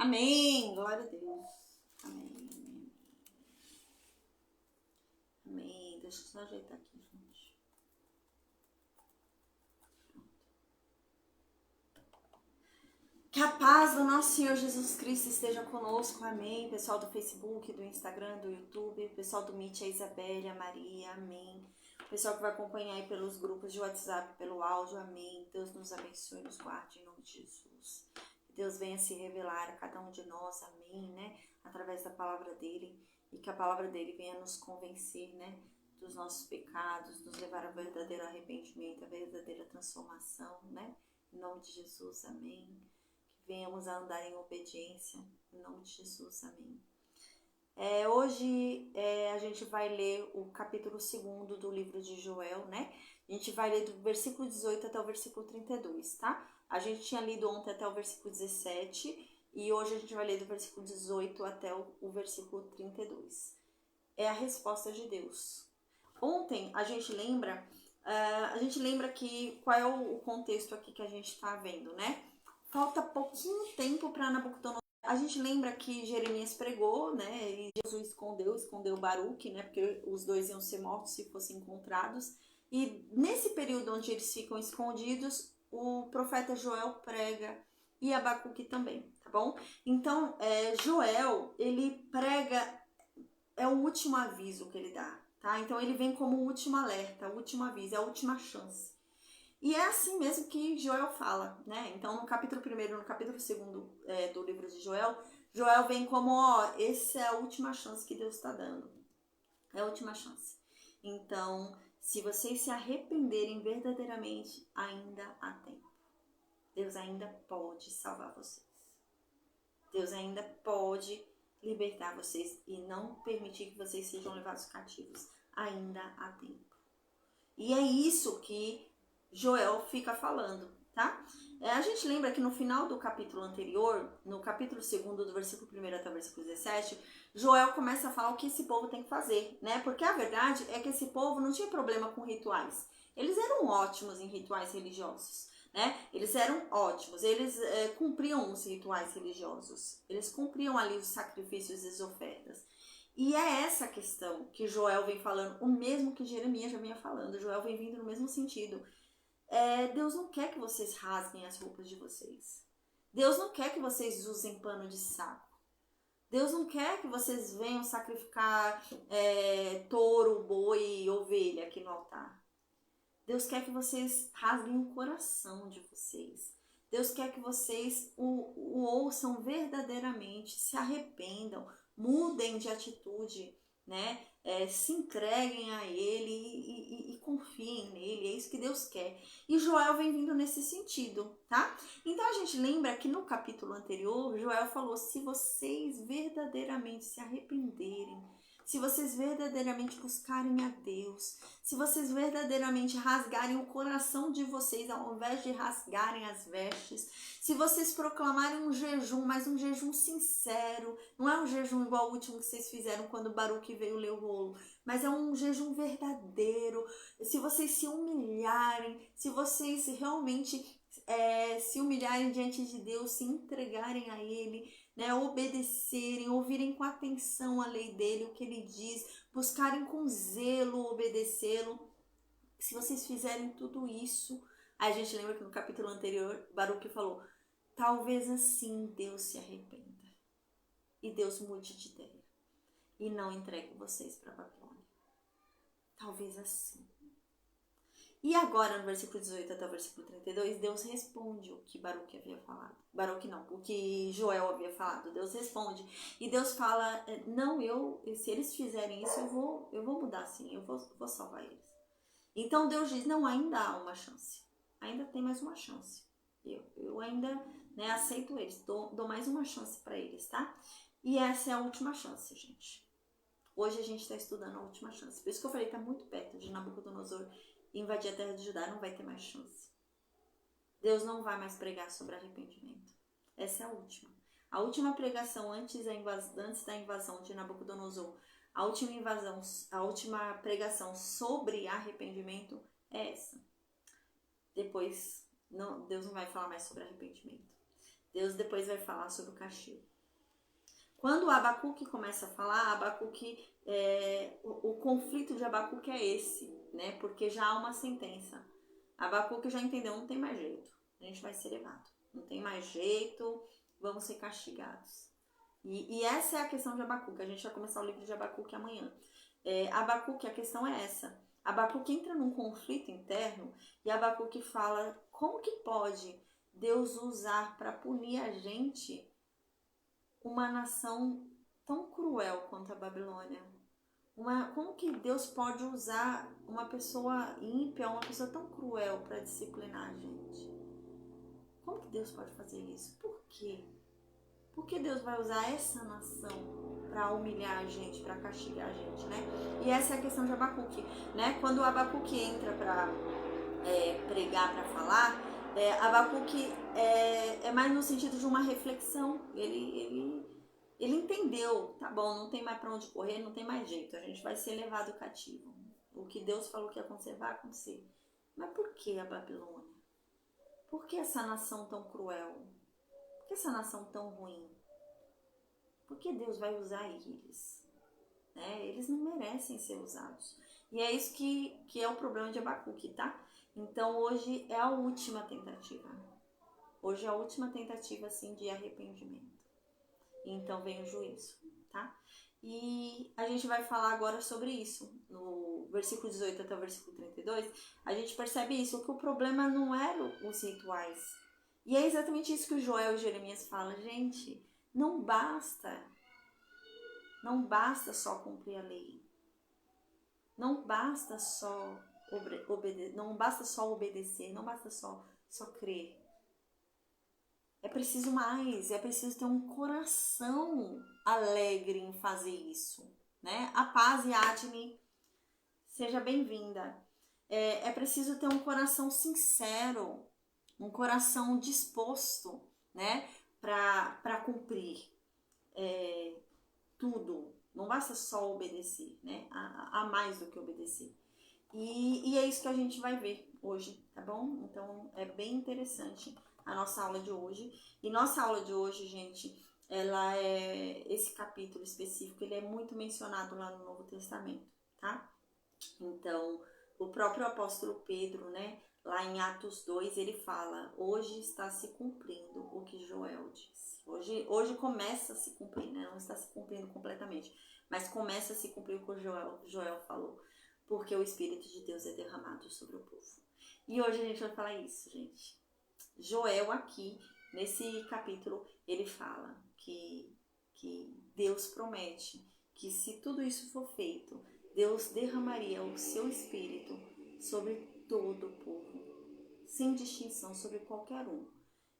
Amém. Glória a Deus. Amém. Amém. Deixa eu só ajeitar aqui, gente. Que a paz do nosso Senhor Jesus Cristo esteja conosco, amém. Pessoal do Facebook, do Instagram, do YouTube, pessoal do Meet, a Isabelle, a Maria, amém. Pessoal que vai acompanhar aí pelos grupos de WhatsApp, pelo áudio, amém. Deus nos abençoe e nos guarde em nome de Jesus. Que Deus venha se revelar a cada um de nós, amém, né? Através da palavra dele, e que a palavra dele venha nos convencer, né? Dos nossos pecados, nos levar ao verdadeiro arrependimento, a verdadeira transformação, né? Em nome de Jesus, amém. Venhamos a andar em obediência, em nome de Jesus, amém. Hoje a gente vai ler o capítulo 2 do livro de Joel, né? A gente vai ler do versículo 18 até o versículo 32, tá? A gente tinha lido ontem até o versículo 17 e hoje a gente vai ler do versículo 18 até o versículo 32. É a resposta de Deus. Ontem a gente lembra que qual é o contexto aqui que a gente está vendo, né? Falta pouquinho tempo para Nabucodonosor. A gente lembra que Jeremias pregou, né? E Jesus escondeu Baruque, né? Porque os dois iam ser mortos se fossem encontrados. E nesse período onde eles ficam escondidos, o profeta Joel prega e Abacuque também, tá bom? Então, Joel, ele prega, é o último aviso que ele dá, tá? Então, ele vem como o último alerta, o último aviso, é a última chance. E é assim mesmo que Joel fala, né? Então, no capítulo 1 e no capítulo 2 do livro de Joel, Joel vem como, essa é a última chance que Deus está dando. É a última chance. Então, se vocês se arrependerem verdadeiramente, ainda há tempo. Deus ainda pode salvar vocês. Deus ainda pode libertar vocês e não permitir que vocês sejam levados cativos. Ainda há tempo. E é isso que Joel fica falando, tá? A gente lembra que no final do capítulo anterior, no capítulo 2, do versículo 1 até o versículo 17, Joel começa a falar o que esse povo tem que fazer, né? Porque a verdade é que esse povo não tinha problema com rituais. Eles eram ótimos em rituais religiosos, né? Eles eram ótimos, eles cumpriam os rituais religiosos, eles cumpriam ali os sacrifícios e as ofertas. E é essa questão que Joel vem falando, o mesmo que Jeremias já vinha falando. Joel vem vindo no mesmo sentido. Deus não quer que vocês rasguem as roupas de vocês. Deus não quer que vocês usem pano de saco. Deus não quer que vocês venham sacrificar touro, boi e ovelha aqui no altar. Deus quer que vocês rasguem o coração de vocês. Deus quer que vocês o ouçam verdadeiramente, se arrependam, mudem de atitude, né? Se entreguem a Ele e confiem nele, é isso que Deus quer. E Joel vem vindo nesse sentido, tá? Então a gente lembra que no capítulo anterior, Joel falou, se vocês verdadeiramente se arrependerem, se vocês verdadeiramente buscarem a Deus, se vocês verdadeiramente rasgarem o coração de vocês ao invés de rasgarem as vestes, se vocês proclamarem um jejum, mas um jejum sincero, não é um jejum igual o último que vocês fizeram quando o Baruque veio ler o rolo, mas é um jejum verdadeiro, se vocês se humilharem, se vocês realmente se humilharem diante de Deus, se entregarem a Ele, né, obedecerem, ouvirem com atenção a lei dele, o que ele diz, buscarem com zelo obedecê-lo. Se vocês fizerem tudo isso, aí a gente lembra que no capítulo anterior, Baruque falou, talvez assim Deus se arrependa e Deus mude de ideia e não entregue vocês para a Babilônia. Talvez assim. E agora, no versículo 18 até o versículo 32, Deus responde o que Baruque havia falado. Baruque não, o que Joel havia falado. Deus responde. E Deus fala, não, se eles fizerem isso, eu vou mudar sim, eu vou salvar eles. Então Deus diz, não, ainda há uma chance. Ainda tem mais uma chance. Eu ainda aceito eles, dou mais uma chance para eles, tá? E essa é a última chance, gente. Hoje a gente está estudando a última chance. Por isso que eu falei, está muito perto de Nabucodonosor invadir a terra de Judá, não vai ter mais chance. Deus não vai mais pregar sobre arrependimento. Essa é a última. A última pregação antes da invasão de Nabucodonosor, a última pregação sobre arrependimento é essa. Depois, Deus não vai falar mais sobre arrependimento. Deus depois vai falar sobre o castigo. Quando Abacuque começa a falar, Abacuque, o conflito de Abacuque é esse, né? Porque já há uma sentença. Abacuque já entendeu, não tem mais jeito, a gente vai ser levado. Não tem mais jeito, vamos ser castigados. E essa é a questão de Abacuque. A gente vai começar o livro de Abacuque amanhã. Abacuque, a questão é essa. Abacuque entra num conflito interno e Abacuque fala, como que pode Deus usar para punir a gente uma nação tão cruel quanto a Babilônia? Como que Deus pode usar uma pessoa ímpia, uma pessoa tão cruel para disciplinar a gente? Como que Deus pode fazer isso? Por quê? Por que Deus vai usar essa nação para humilhar a gente, para castigar a gente, né? E essa é a questão de Abacuque, né? Quando o Abacuque entra para pregar, para falar, Abacuque é mais no sentido de uma reflexão. Ele entendeu, tá bom, não tem mais para onde correr, não tem mais jeito, a gente vai ser levado cativo. O que Deus falou que ia acontecer, vai acontecer. Mas por que a Babilônia? Por que essa nação tão cruel? Por que essa nação tão ruim? Por que Deus vai usar eles? Eles não merecem ser usados. E é isso que é o problema de Abacuque, tá? Então hoje é a última tentativa. Hoje é a última tentativa, assim, de arrependimento. Então vem o juízo, tá? E a gente vai falar agora sobre isso. No versículo 18 até o versículo 32, a gente percebe isso, que o problema não eram os rituais. E é exatamente isso que o Joel e Jeremias falam. Gente, não basta só cumprir a lei. Não basta só obedecer, não basta só crer. É preciso mais, é preciso ter um coração alegre em fazer isso, né? A paz e Adne, seja bem-vinda. É preciso ter um coração sincero, um coração disposto, né? Para cumprir tudo. Não basta só obedecer, né? Há mais do que obedecer. E é isso que a gente vai ver hoje, tá bom? Então é bem interessante a nossa aula de hoje. E nossa aula de hoje, gente, esse capítulo específico, ele é muito mencionado lá no Novo Testamento, tá? Então, o próprio apóstolo Pedro, né, lá em Atos 2, ele fala, hoje está se cumprindo o que Joel disse. Hoje começa a se cumprir, né? Não está se cumprindo completamente, mas começa a se cumprir o que o Joel falou, porque o Espírito de Deus é derramado sobre o povo. E hoje a gente vai falar isso, gente. Joel aqui, nesse capítulo, ele fala que Deus promete que se tudo isso for feito, Deus derramaria o seu Espírito sobre todo o povo, sem distinção, sobre qualquer um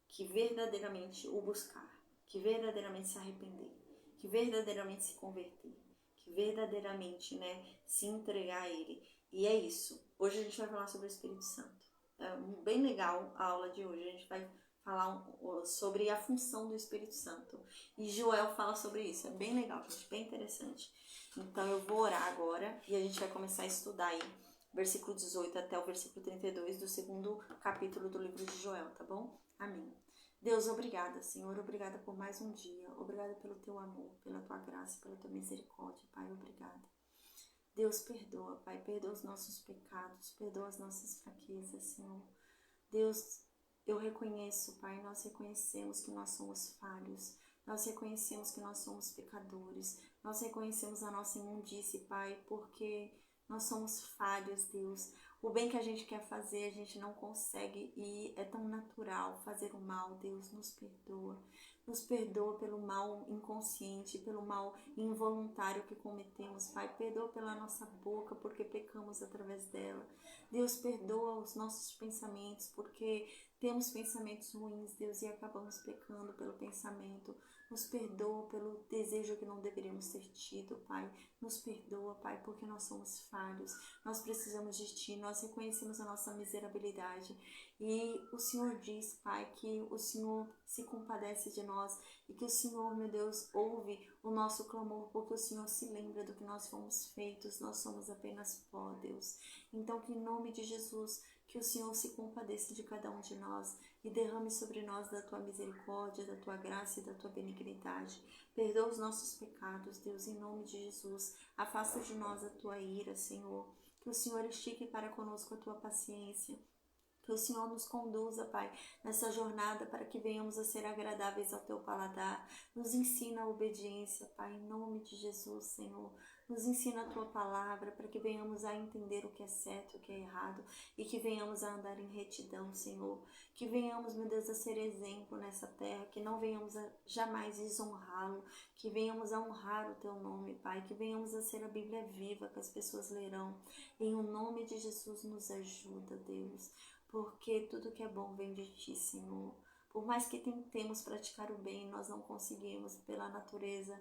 que verdadeiramente o buscar, que verdadeiramente se arrepender, que verdadeiramente se converter, que verdadeiramente, né, se entregar a Ele. E é isso. Hoje a gente vai falar sobre o Espírito Santo. É bem legal a aula de hoje. A gente vai falar sobre a função do Espírito Santo. E Joel fala sobre isso. É bem legal, gente. Bem interessante. Então eu vou orar agora e a gente vai começar a estudar aí versículo 18 até o versículo 32 do segundo capítulo do livro de Joel, tá bom? Amém. Deus, obrigada, Senhor. Obrigada por mais um dia. Obrigada pelo teu amor, pela tua graça, pela tua misericórdia, Pai. Obrigada. Deus, perdoa, Pai, perdoa os nossos pecados, perdoa as nossas fraquezas, Senhor. Deus, eu reconheço, Pai, nós reconhecemos que nós somos falhos, nós reconhecemos que nós somos pecadores, nós reconhecemos a nossa imundície, Pai, porque nós somos falhos, Deus. O bem que a gente quer fazer, a gente não consegue e é tão natural fazer o mal, Deus, nos perdoa. Nos perdoa pelo mal inconsciente, pelo mal involuntário que cometemos, Pai. Perdoa pela nossa boca, porque pecamos através dela. Deus, perdoa os nossos pensamentos, porque temos pensamentos ruins, Deus, e acabamos pecando pelo pensamento. Nos perdoa pelo desejo que não deveríamos ter tido, Pai. Nos perdoa, Pai, porque nós somos falhos. Nós precisamos de Ti, nós reconhecemos a nossa miserabilidade. E o Senhor diz, Pai, que o Senhor se compadece de nós e que o Senhor, meu Deus, ouve o nosso clamor, porque o Senhor se lembra do que nós fomos feitos. Nós somos apenas pó, Deus. Então, que em nome de Jesus, que o Senhor se compadeça de cada um de nós e derrame sobre nós da tua misericórdia, da tua graça e da tua benignidade. Perdoa os nossos pecados, Deus, em nome de Jesus. Afasta de nós a tua ira, Senhor. Que o Senhor estique para conosco a tua paciência. Que o Senhor nos conduza, Pai, nessa jornada para que venhamos a ser agradáveis ao teu paladar. Nos ensina a obediência, Pai, em nome de Jesus, Senhor. Nos ensina a tua palavra para que venhamos a entender o que é certo e o que é errado e que venhamos a andar em retidão, Senhor. Que venhamos, meu Deus, a ser exemplo nessa terra, que não venhamos a jamais desonrá-lo, que venhamos a honrar o teu nome, Pai, que venhamos a ser a Bíblia viva que as pessoas lerão. Em o nome de Jesus nos ajuda, Deus. Porque tudo que é bom vem de ti, Senhor. Por mais que tentemos praticar o bem, nós não conseguimos pela natureza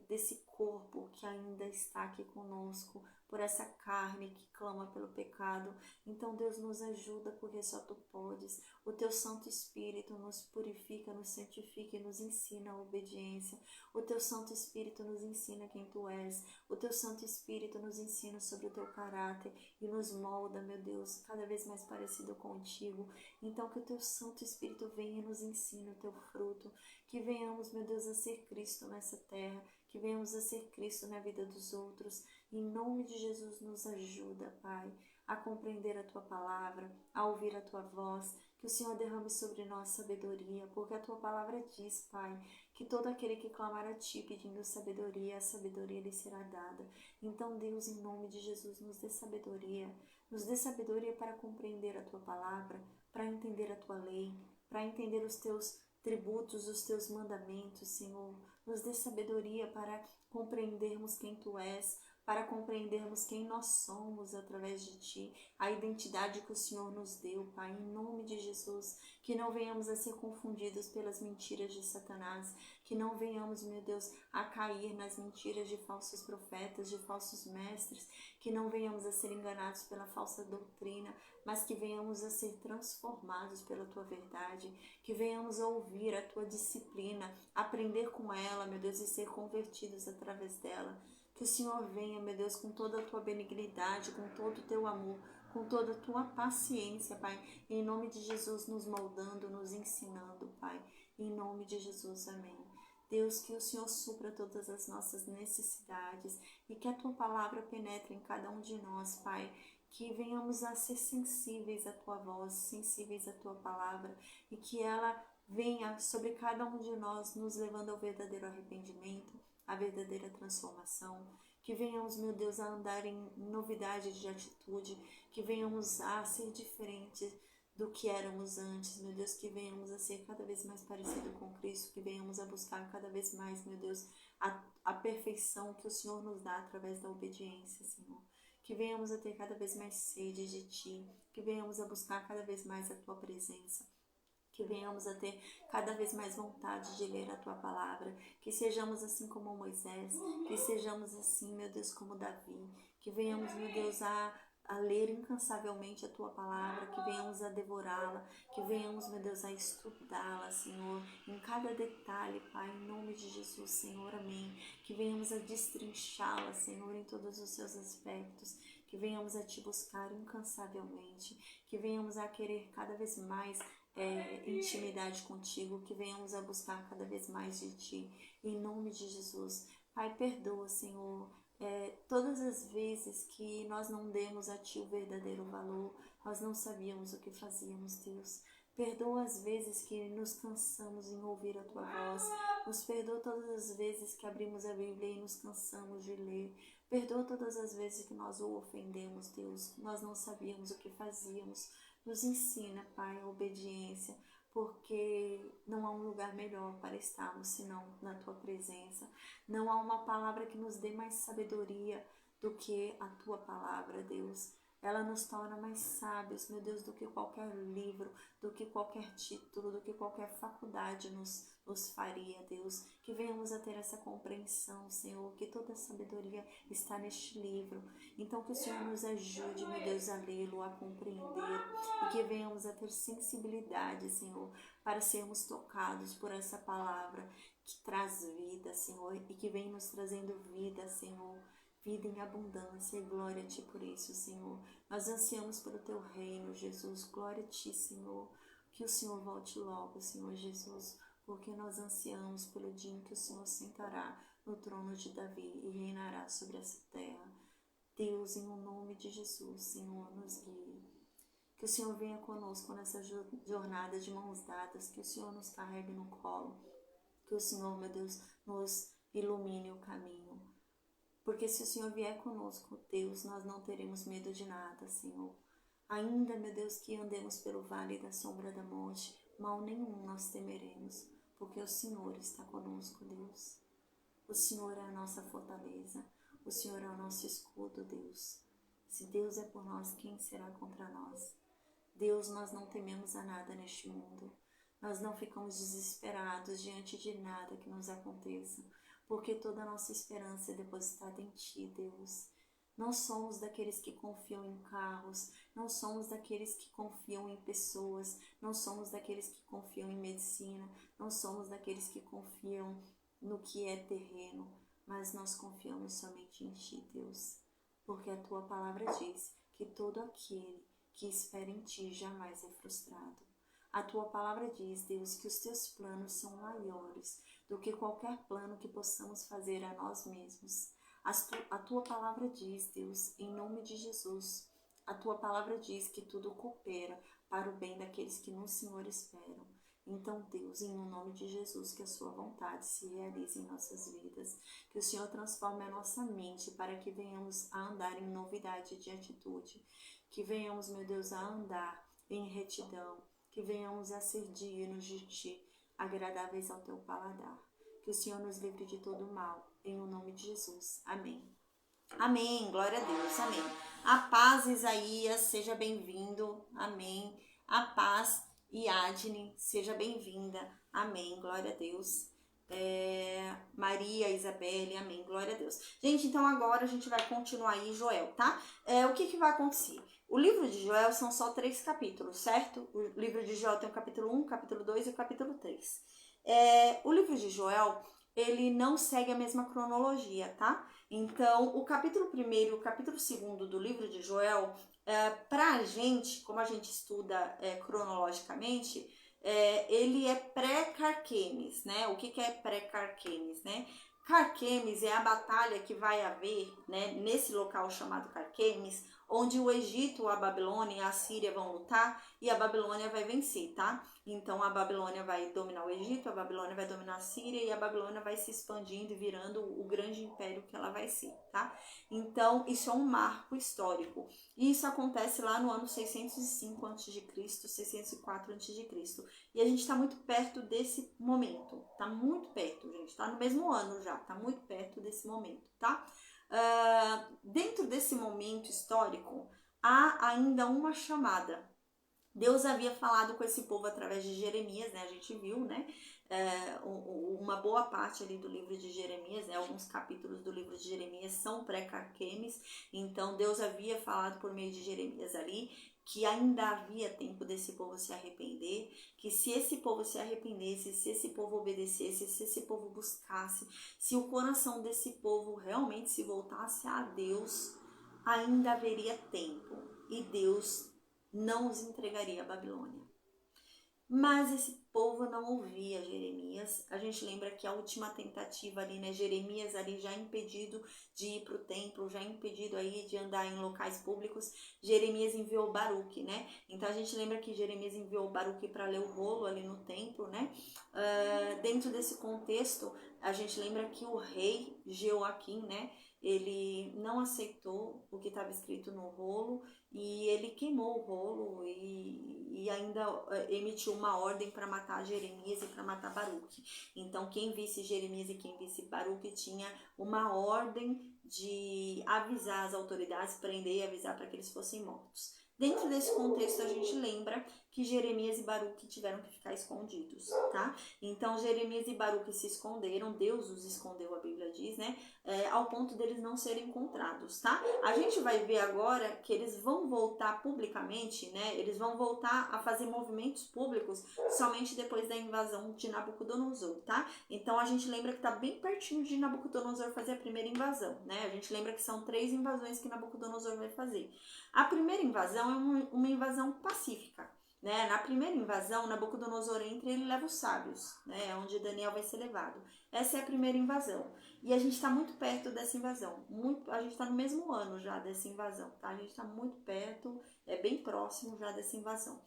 desse corpo que ainda está aqui conosco, por essa carne que clama pelo pecado. Então Deus nos ajuda, porque só tu podes. O teu Santo Espírito nos purifica, nos santifica e nos ensina a obediência. O teu Santo Espírito nos ensina quem tu és. O teu Santo Espírito nos ensina sobre o teu caráter e nos molda, meu Deus, cada vez mais parecido contigo. Então que o teu Santo Espírito venha e nos ensine o teu fruto. Que venhamos, meu Deus, a ser Cristo nessa terra. Que venhamos a ser Cristo na vida dos outros. Em nome de Jesus, nos ajuda, Pai, a compreender a Tua palavra, a ouvir a Tua voz. Que o Senhor derrame sobre nós sabedoria, porque a Tua palavra diz, Pai, que todo aquele que clamar a Ti pedindo sabedoria, a sabedoria lhe será dada. Então, Deus, em nome de Jesus, nos dê sabedoria. Nos dê sabedoria para compreender a Tua palavra, para entender a Tua lei, para entender os Teus tributos, os Teus mandamentos, Senhor. Nos dê sabedoria para compreendermos quem Tu és, para compreendermos quem nós somos através de Ti, a identidade que o Senhor nos deu, Pai, em nome de Jesus, que não venhamos a ser confundidos pelas mentiras de Satanás, que não venhamos, meu Deus, a cair nas mentiras de falsos profetas, de falsos mestres, que não venhamos a ser enganados pela falsa doutrina, mas que venhamos a ser transformados pela Tua verdade, que venhamos a ouvir a Tua disciplina, aprender com ela, meu Deus, e ser convertidos através dela. Que o Senhor venha, meu Deus, com toda a Tua benignidade, com todo o Teu amor, com toda a Tua paciência, Pai, em nome de Jesus, nos moldando, nos ensinando, Pai, em nome de Jesus, amém. Deus, que o Senhor supra todas as nossas necessidades e que a Tua palavra penetre em cada um de nós, Pai, que venhamos a ser sensíveis à Tua voz, sensíveis à Tua palavra e que ela venha sobre cada um de nós, nos levando ao verdadeiro arrependimento, a verdadeira transformação, que venhamos, meu Deus, a andar em novidade de atitude, que venhamos a ser diferentes do que éramos antes, meu Deus, que venhamos a ser cada vez mais parecido com Cristo, que venhamos a buscar cada vez mais, meu Deus, a perfeição que o Senhor nos dá através da obediência, Senhor. Que venhamos a ter cada vez mais sede de Ti, que venhamos a buscar cada vez mais a Tua presença, que venhamos a ter cada vez mais vontade de ler a Tua palavra, que sejamos assim como Moisés, que sejamos assim, meu Deus, como Davi, que venhamos, meu Deus, a ler incansavelmente a Tua palavra, que venhamos a devorá-la, que venhamos, meu Deus, a estudá-la, Senhor, em cada detalhe, Pai, em nome de Jesus, Senhor, amém, que venhamos a destrinchá-la, Senhor, em todos os seus aspectos, que venhamos a Te buscar incansavelmente, que venhamos a querer cada vez mais intimidade contigo, que venhamos a buscar cada vez mais de Ti, em nome de Jesus. Pai, perdoa, Senhor, todas as vezes que nós não demos a Ti o verdadeiro valor, nós não sabíamos o que fazíamos, Deus. Perdoa as vezes que nos cansamos em ouvir a Tua voz, nos perdoa todas as vezes que abrimos a Bíblia e nos cansamos de ler, perdoa todas as vezes que nós o ofendemos, Deus, nós não sabíamos o que fazíamos. Nos ensina, Pai, a obediência, porque não há um lugar melhor para estarmos senão na Tua presença. Não há uma palavra que nos dê mais sabedoria do que a Tua palavra, Deus. Ela nos torna mais sábios, meu Deus, do que qualquer livro, do que qualquer título, do que qualquer faculdade nos faria, Deus. Que venhamos a ter essa compreensão, Senhor, que toda a sabedoria está neste livro. Então que o Senhor nos ajude, meu Deus, a lê-lo, a compreender, e que venhamos a ter sensibilidade, Senhor, para sermos tocados por essa palavra que traz vida, Senhor, e que vem nos trazendo vida, Senhor, vida em abundância, e glória a Ti por isso, Senhor. Nós ansiamos pelo Teu reino, Jesus, glória a Ti, Senhor. Que o Senhor volte logo, Senhor Jesus, porque nós ansiamos pelo dia em que o Senhor sentará no trono de Davi e reinará sobre essa terra. Deus, em nome de Jesus, Senhor, nos guie. Que o Senhor venha conosco nessa jornada de mãos dadas, que o Senhor nos carregue no colo, que o Senhor, meu Deus, nos ilumine o caminho. Porque se o Senhor vier conosco, Deus, nós não teremos medo de nada, Senhor. Ainda, meu Deus, que andemos pelo vale da sombra da morte, mal nenhum nós temeremos, porque o Senhor está conosco, Deus. O Senhor é a nossa fortaleza, o Senhor é o nosso escudo, Deus. Se Deus é por nós, quem será contra nós? Deus, nós não tememos a nada neste mundo. Nós não ficamos desesperados diante de nada que nos aconteça, porque toda a nossa esperança é depositada em Ti, Deus. Não somos daqueles que confiam em carros, não somos daqueles que confiam em pessoas, não somos daqueles que confiam em medicina, não somos daqueles que confiam no que é terreno, mas nós confiamos somente em Ti, Deus. Porque a Tua palavra diz que todo aquele que espera em Ti jamais é frustrado. A Tua palavra diz, Deus, que os Teus planos são maiores do que qualquer plano que possamos fazer a nós mesmos. A Tua palavra diz, Deus, em nome de Jesus, a Tua palavra diz que tudo coopera para o bem daqueles que no Senhor esperam. Então, Deus, em nome de Jesus, que a Sua vontade se realize em nossas vidas, que o Senhor transforme a nossa mente para que venhamos a andar em novidade de atitude, que venhamos, meu Deus, a andar em retidão, que venhamos a ser dignos de Ti, agradáveis ao Teu paladar. Que o Senhor nos livre de todo mal, em nome de Jesus. Amém. Amém, glória a Deus, amém. A paz, Isaías, seja bem-vindo, amém. A paz, Yadne, seja bem-vinda, amém, glória a Deus. Maria, Isabelle, amém, glória a Deus. Gente, então agora a gente vai continuar aí Joel, tá? O que vai acontecer? O livro de Joel são só 3 capítulos, certo? O livro de Joel tem o capítulo 1, o capítulo 2 e o capítulo 3. O livro de Joel, ele não segue a mesma cronologia, tá? Então, o capítulo 1 e o capítulo 2 do livro de Joel, pra gente, como a gente estuda cronologicamente, ele é pré-Carquemes, né? O que é pré-Carquemes, né? Carquemes é a batalha que vai haver, né, nesse local chamado Carquemes, onde o Egito, a Babilônia e a Síria vão lutar e a Babilônia vai vencer, tá? Então a Babilônia vai dominar o Egito, a Babilônia vai dominar a Síria e a Babilônia vai se expandindo e virando o grande império que ela vai ser, tá? Então isso é um marco histórico. E isso acontece lá no ano 605 a.C., 604 a.C. E a gente está muito perto desse momento, tá muito perto, gente, tá no mesmo ano já, tá muito perto desse momento, tá? Dentro desse momento histórico, há ainda uma chamada. Deus havia falado com esse povo através de Jeremias, né? A gente viu, né? Uma boa parte ali do livro de Jeremias, né? Alguns capítulos do livro de Jeremias são pré-Carquemes. Então, Deus havia falado por meio de Jeremias ali que ainda havia tempo desse povo se arrepender, que se esse povo se arrependesse, se esse povo obedecesse, se esse povo buscasse, se o coração desse povo realmente se voltasse a Deus, ainda haveria tempo e Deus não os entregaria à Babilônia. Mas esse povo não ouvia Jeremias. A gente lembra que a última tentativa ali, né? Jeremias ali já impedido de ir para o templo, já impedido aí de andar em locais públicos. Jeremias enviou Baruque, né? Então a gente lembra que Jeremias enviou Baruque para ler o rolo ali no templo, né? Dentro desse contexto, a gente lembra que o rei Jeoaquim, né? Ele não aceitou o que estava escrito no rolo e ele queimou o rolo e ainda emitiu uma ordem para matar Jeremias e para matar Baruque. Então, quem visse Jeremias e quem visse Baruque tinha uma ordem de avisar as autoridades, prender e avisar para que eles fossem mortos. Dentro desse contexto, a gente lembra que Jeremias e Baruque tiveram que ficar escondidos, tá? Então, Jeremias e Baruque se esconderam, Deus os escondeu, a Bíblia diz, né? Ao ponto deles não serem encontrados, tá? A gente vai ver agora que eles vão voltar publicamente, né? Eles vão voltar a fazer movimentos públicos somente depois da invasão de Nabucodonosor, tá? Então, a gente lembra que tá bem pertinho de Nabucodonosor fazer a primeira invasão, né? A gente lembra que são 3 invasões que Nabucodonosor vai fazer. A primeira invasão é uma invasão pacífica. né? Na primeira invasão, Nabucodonosor entra e ele leva os sábios, né? Onde Daniel vai ser levado. Essa é a primeira invasão. E a gente está muito perto dessa invasão. A gente está no mesmo ano já dessa invasão, tá? A gente está muito perto, bem próximo já dessa invasão.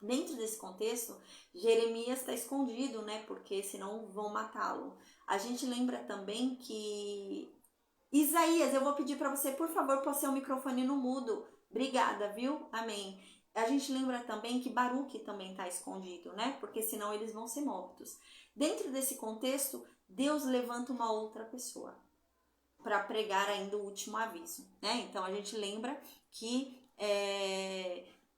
Dentro desse contexto, Jeremias está escondido, né? Porque senão vão matá-lo. A gente lembra também que Isaías, eu vou pedir para você, por favor, pôr seu microfone no mudo. Obrigada, viu? Amém. A gente lembra também que Baruque também está escondido, né? Porque senão eles vão ser mortos. Dentro desse contexto, Deus levanta uma outra pessoa para pregar ainda o último aviso, né? Então a gente lembra que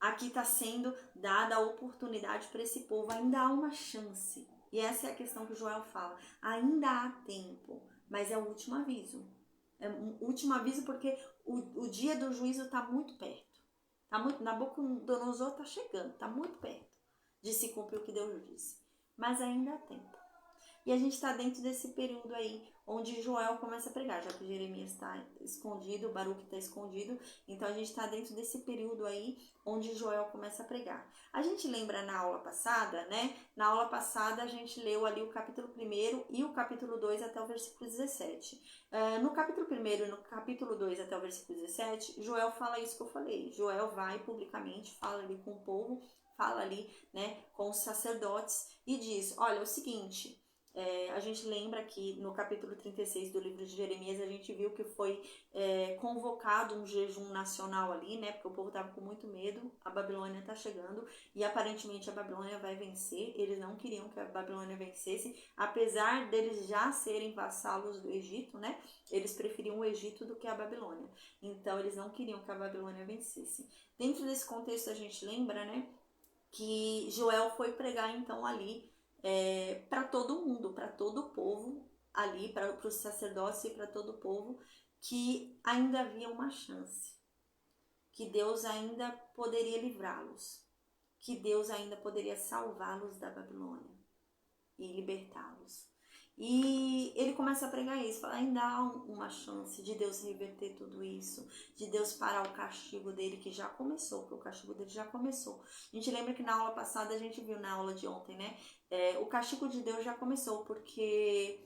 aqui está sendo dada a oportunidade para esse povo, ainda há uma chance. E essa é a questão que o Joel fala. Ainda há tempo, mas é o último aviso. É o último aviso porque o dia do juízo está muito perto. Nabucodonosor está chegando, está muito perto de se cumprir o que Deus disse. Mas ainda há tempo. E a gente está dentro desse período aí, onde Joel começa a pregar, já que Jeremias está escondido, Baruque está escondido. Então a gente está dentro desse período aí, onde Joel começa a pregar. A gente lembra na aula passada, né? Na aula passada a gente leu ali o capítulo 1 e o capítulo 2 até o versículo 17. No capítulo 1 e no capítulo 2 até o versículo 17, Joel fala isso que eu falei. Joel vai publicamente, fala ali com o povo, fala ali, né, com os sacerdotes e diz, olha, é o seguinte... a gente lembra que no capítulo 36 do livro de Jeremias a gente viu que foi convocado um jejum nacional ali, né? Porque o povo estava com muito medo, a Babilônia está chegando e aparentemente a Babilônia vai vencer. Eles não queriam que a Babilônia vencesse, apesar deles já serem vassalos do Egito, né? Eles preferiam o Egito do que a Babilônia. Então eles não queriam que a Babilônia vencesse. Dentro desse contexto a gente lembra, né? Que Joel foi pregar então ali para todo mundo, para todo o povo ali, para os sacerdotes e para todo o povo, que ainda havia uma chance, que Deus ainda poderia livrá-los, que Deus ainda poderia salvá-los da Babilônia e libertá-los. E ele começa a pregar isso, fala, ainda há uma chance de Deus reverter tudo isso, de Deus parar o castigo dele, que já começou, porque o castigo dele já começou. A gente lembra que na aula passada, a gente viu na aula de ontem, né? O castigo de Deus já começou, porque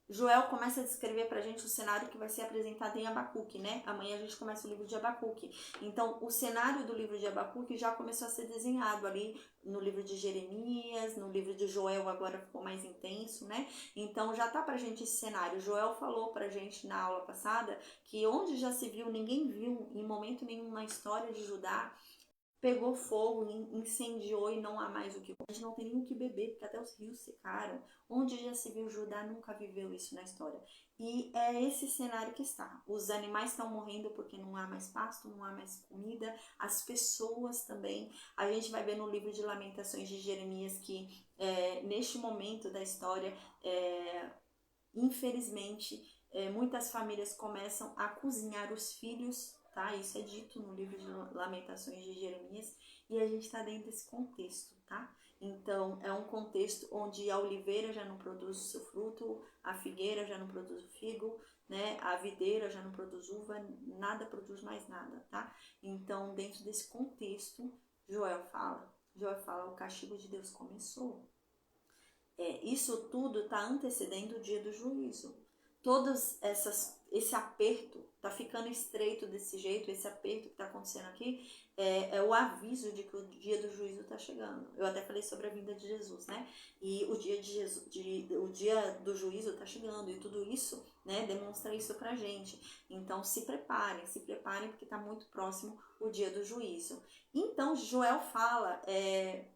Joel começa a descrever pra gente o cenário que vai ser apresentado em Abacuque, né? Amanhã a gente começa o livro de Abacuque. Então, o cenário do livro de Abacuque já começou a ser desenhado ali no livro de Jeremias, no livro de Joel agora ficou mais intenso, né? Então, já tá pra gente esse cenário. Joel falou pra gente na aula passada que onde já se viu, ninguém viu em momento nenhum na história de Judá, pegou fogo, incendiou e não há mais o que comer. A gente não tem nem o que beber, porque até os rios secaram. Onde já se viu, Judá nunca viveu isso na história. E é esse cenário que está. Os animais estão morrendo porque não há mais pasto, não há mais comida. As pessoas também. A gente vai ver no livro de Lamentações de Jeremias que neste momento da história, infelizmente, muitas famílias começam a cozinhar os filhos, tá? Isso é dito no livro de Lamentações de Jeremias e a gente está dentro desse contexto, tá? Então, é um contexto onde a oliveira já não produz o seu fruto, a figueira já não produz o figo, né? A videira já não produz uva, nada produz mais nada, tá? Então, dentro desse contexto, Joel fala, o castigo de Deus começou. Isso tudo está antecedendo o dia do juízo. Esse aperto está ficando estreito desse jeito, esse aperto que está acontecendo aqui é o aviso de que o dia do juízo está chegando. Eu até falei sobre a vinda de Jesus, né? E o dia o dia do juízo está chegando e tudo isso, né, demonstra isso pra gente. Então se preparem porque está muito próximo o dia do juízo. Então Joel fala,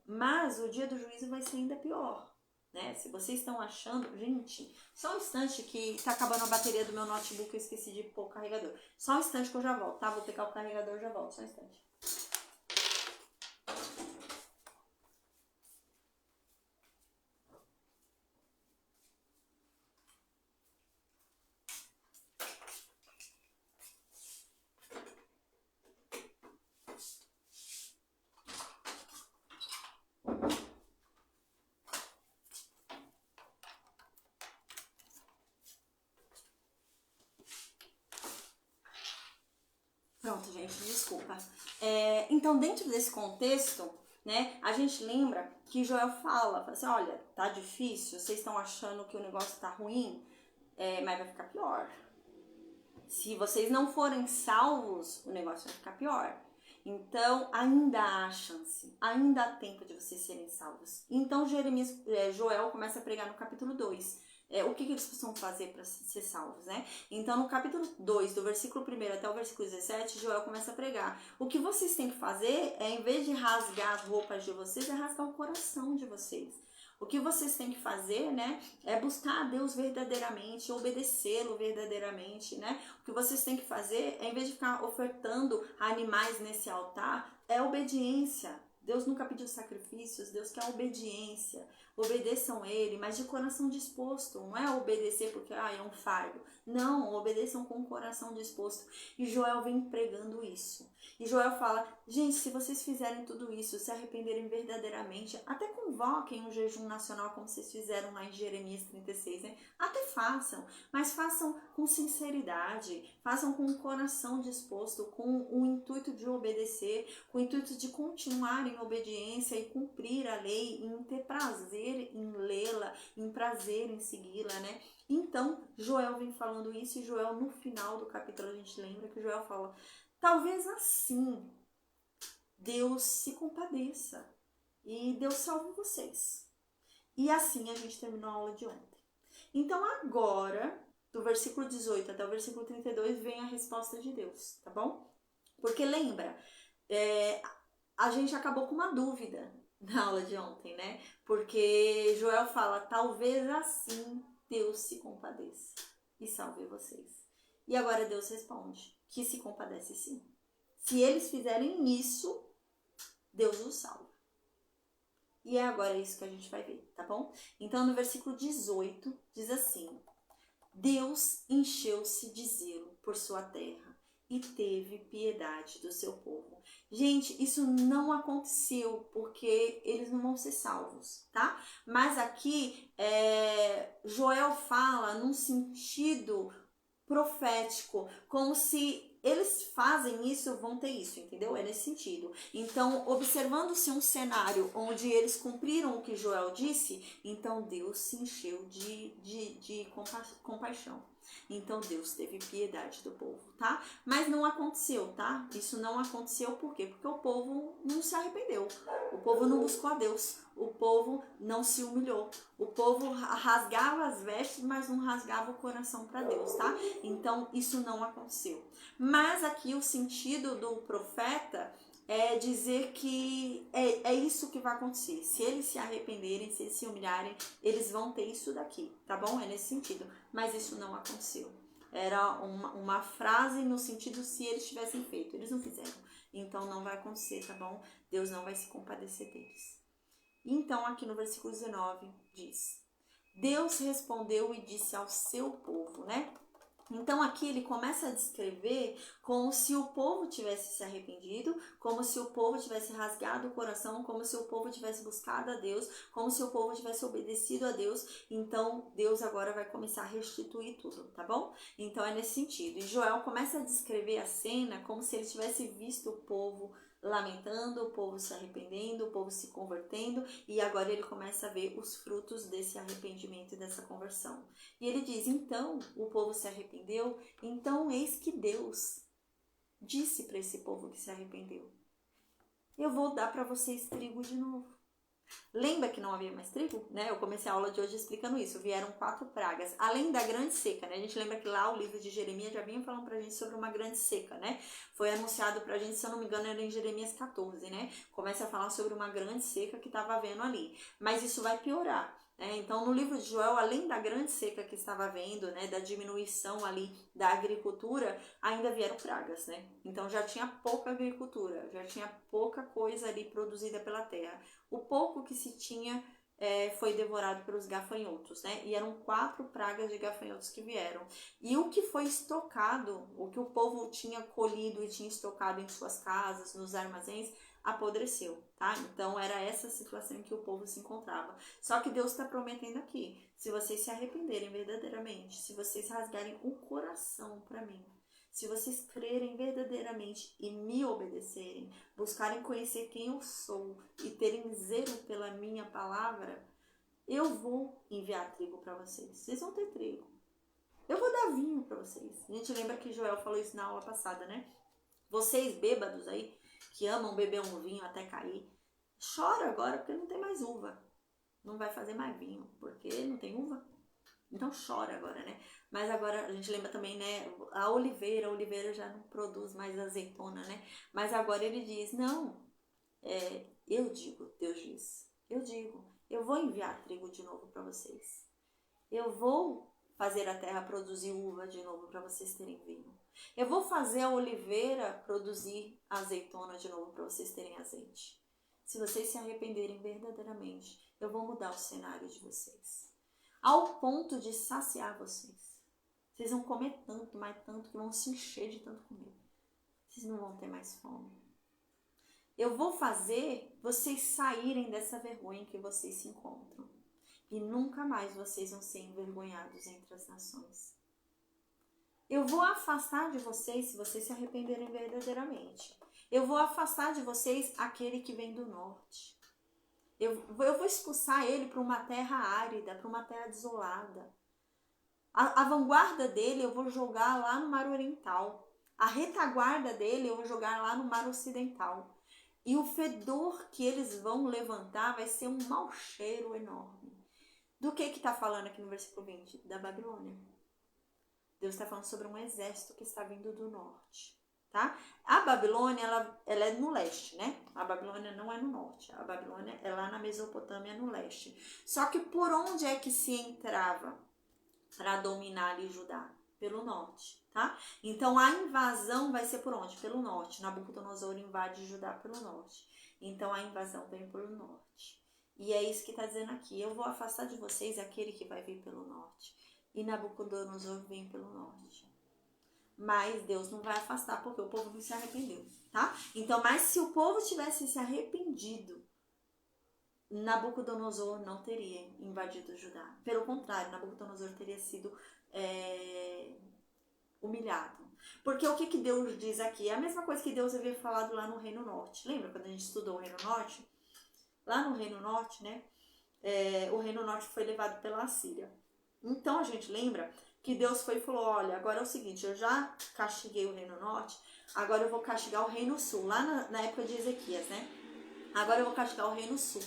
mas o dia do juízo vai ser ainda pior. Né? Se vocês estão achando... Gente, só um instante que tá acabando a bateria do meu notebook, eu esqueci de pôr o carregador. Só um instante que eu já volto, tá? Vou pegar o carregador e já volto, só um instante. Pronto, gente, desculpa. Então, dentro desse contexto, né? A gente lembra que Joel fala assim, olha, tá difícil, vocês estão achando que o negócio tá ruim, mas vai ficar pior. Se vocês não forem salvos, o negócio vai ficar pior. Então, ainda há chance, ainda há tempo de vocês serem salvos. Então, Joel começa a pregar no capítulo 2. O que eles precisam fazer para ser salvos, né? Então, no capítulo 2, do versículo 1 até o versículo 17, Joel começa a pregar. O que vocês têm que fazer é, em vez de rasgar as roupas de vocês, é rasgar o coração de vocês. O que vocês têm que fazer, né, é buscar a Deus verdadeiramente, obedecê-lo verdadeiramente, né? O que vocês têm que fazer é, em vez de ficar ofertando animais nesse altar, é obediência. Deus nunca pediu sacrifícios, Deus quer obediência. Obedeçam Ele, mas de coração disposto. Não é obedecer porque é um fardo. Não, obedeçam com o coração disposto. E Joel vem pregando isso. E Joel fala, gente, se vocês fizerem tudo isso, se arrependerem verdadeiramente, até convoquem um jejum nacional como vocês fizeram lá em Jeremias 36, né? Até façam, mas façam com sinceridade, façam com o coração disposto, com o intuito de obedecer, com o intuito de continuar em obediência e cumprir a lei, em ter prazer em lê-la, em prazer em segui-la, né? Então, Joel vem falando isso e Joel, no final do capítulo, a gente lembra que Joel fala, talvez assim Deus se compadeça e Deus salve vocês. E assim a gente terminou a aula de ontem. Então agora, do versículo 18 até o versículo 32, vem a resposta de Deus, tá bom? Porque lembra, a gente acabou com uma dúvida na aula de ontem, né? Porque Joel fala, talvez assim Deus se compadeça e salve vocês. E agora Deus responde que se compadece sim. Se eles fizerem isso, Deus os salva. E é agora isso que a gente vai ver, tá bom? Então, no versículo 18, diz assim, Deus encheu-se de zelo por sua terra e teve piedade do seu povo. Gente, isso não aconteceu porque eles não vão ser salvos, tá? Mas aqui, Joel fala num sentido profético, como se eles fazem isso, vão ter isso, entendeu? É nesse sentido. Então, observando-se um cenário onde eles cumpriram o que Joel disse, então Deus se encheu de compaixão. Então Deus teve piedade do povo, tá? Mas não aconteceu, tá? Isso não aconteceu por quê? Porque o povo não se arrependeu. O povo não buscou a Deus. O povo não se humilhou. O povo rasgava as vestes, mas não rasgava o coração para Deus, tá? Então isso não aconteceu. Mas aqui o sentido do profeta é dizer que é isso que vai acontecer. Se eles se arrependerem, se eles se humilharem, eles vão ter isso daqui, tá bom? É nesse sentido. Mas isso não aconteceu. Era uma frase no sentido se eles tivessem feito. Eles não fizeram. Então não vai acontecer, tá bom? Deus não vai se compadecer deles. Então aqui no versículo 19 diz, Deus respondeu e disse ao seu povo, né? Então aqui ele começa a descrever como se o povo tivesse se arrependido, como se o povo tivesse rasgado o coração, como se o povo tivesse buscado a Deus, como se o povo tivesse obedecido a Deus. Então Deus agora vai começar a restituir tudo, tá bom? Então é nesse sentido. E Joel começa a descrever a cena como se ele tivesse visto o povo lamentando, o povo se arrependendo, o povo se convertendo, e agora ele começa a ver os frutos desse arrependimento e dessa conversão. E ele diz, então o povo se arrependeu, então eis que Deus disse para esse povo que se arrependeu, eu vou dar para vocês trigo de novo. Lembra que não havia mais trigo? Né? Eu comecei a aula de hoje explicando isso. Vieram 4 pragas, além da grande seca, né? A gente lembra que lá o livro de Jeremias já vinha falando pra gente sobre uma grande seca, né? Foi anunciado pra gente, se eu não me engano, era em Jeremias 14, né? Começa a falar sobre uma grande seca que estava havendo ali. Mas isso vai piorar. Então, no livro de Joel, além da grande seca que estava havendo, né, da diminuição ali da agricultura, ainda vieram pragas, né? Então, já tinha pouca agricultura, já tinha pouca coisa ali produzida pela terra. O pouco que se tinha foi devorado pelos gafanhotos, né? E eram 4 pragas de gafanhotos que vieram. E o que foi estocado, o que o povo tinha colhido e tinha estocado em suas casas, nos armazéns, apodreceu, tá? Então era essa situação em que o povo se encontrava. Só que Deus está prometendo aqui, se vocês se arrependerem verdadeiramente, se vocês rasgarem o coração para mim, se vocês crerem verdadeiramente e me obedecerem, buscarem conhecer quem eu sou e terem zelo pela minha palavra, eu vou enviar trigo para vocês. Vocês vão ter trigo. Eu vou dar vinho para vocês. A gente lembra que Joel falou isso na aula passada, né? Vocês bêbados aí, que amam beber um vinho até cair, chora agora porque não tem mais uva. Não vai fazer mais vinho, porque não tem uva. Então chora agora, né? Mas agora a gente lembra também, né? A oliveira já não produz mais azeitona, né? Mas agora ele diz, não, eu digo, Deus diz, eu vou enviar trigo de novo para vocês. Eu vou fazer a terra produzir uva de novo para vocês terem vinho. Eu vou fazer a oliveira produzir azeitona de novo para vocês terem azeite. Se vocês se arrependerem verdadeiramente, eu vou mudar o cenário de vocês. Ao ponto de saciar vocês. Vocês vão comer tanto, mais tanto, que vão se encher de tanto comer. Vocês não vão ter mais fome. Eu vou fazer vocês saírem dessa vergonha em que vocês se encontram. E nunca mais vocês vão ser envergonhados entre as nações. Eu vou afastar de vocês, se vocês se arrependerem verdadeiramente. Eu vou afastar de vocês aquele que vem do norte. Eu vou expulsar ele para uma terra árida, para uma terra desolada. A vanguarda dele eu vou jogar lá no Mar Oriental. A retaguarda dele eu vou jogar lá no Mar Ocidental. E o fedor que eles vão levantar vai ser um mau cheiro enorme. Do que está falando aqui no versículo 20? Da Babilônia. Deus está falando sobre um exército que está vindo do norte. Tá? A Babilônia, ela é no leste, né? A Babilônia não é no norte. A Babilônia é lá na Mesopotâmia, no leste. Só que por onde é que se entrava para dominar ali Judá? Pelo norte, tá? Então a invasão vai ser por onde? Pelo norte. Nabucodonosor invade Judá pelo norte. Então a invasão vem pelo norte. E é isso que está dizendo aqui. Eu vou afastar de vocês aquele que vai vir pelo norte. E Nabucodonosor vem pelo norte. Mas Deus não vai afastar porque o povo não se arrependeu, tá? Então, mas se o povo tivesse se arrependido, Nabucodonosor não teria invadido Judá. Pelo contrário, Nabucodonosor teria sido humilhado. Porque o que Deus diz aqui? É a mesma coisa que Deus havia falado lá no Reino Norte. Lembra quando a gente estudou o Reino Norte? Lá no Reino Norte, né? O Reino Norte foi levado pela Assíria. Então, a gente lembra que Deus foi e falou, olha, agora é o seguinte, eu já castiguei o Reino Norte, agora eu vou castigar o Reino Sul, lá na época de Ezequias, né? Agora eu vou castigar o Reino Sul.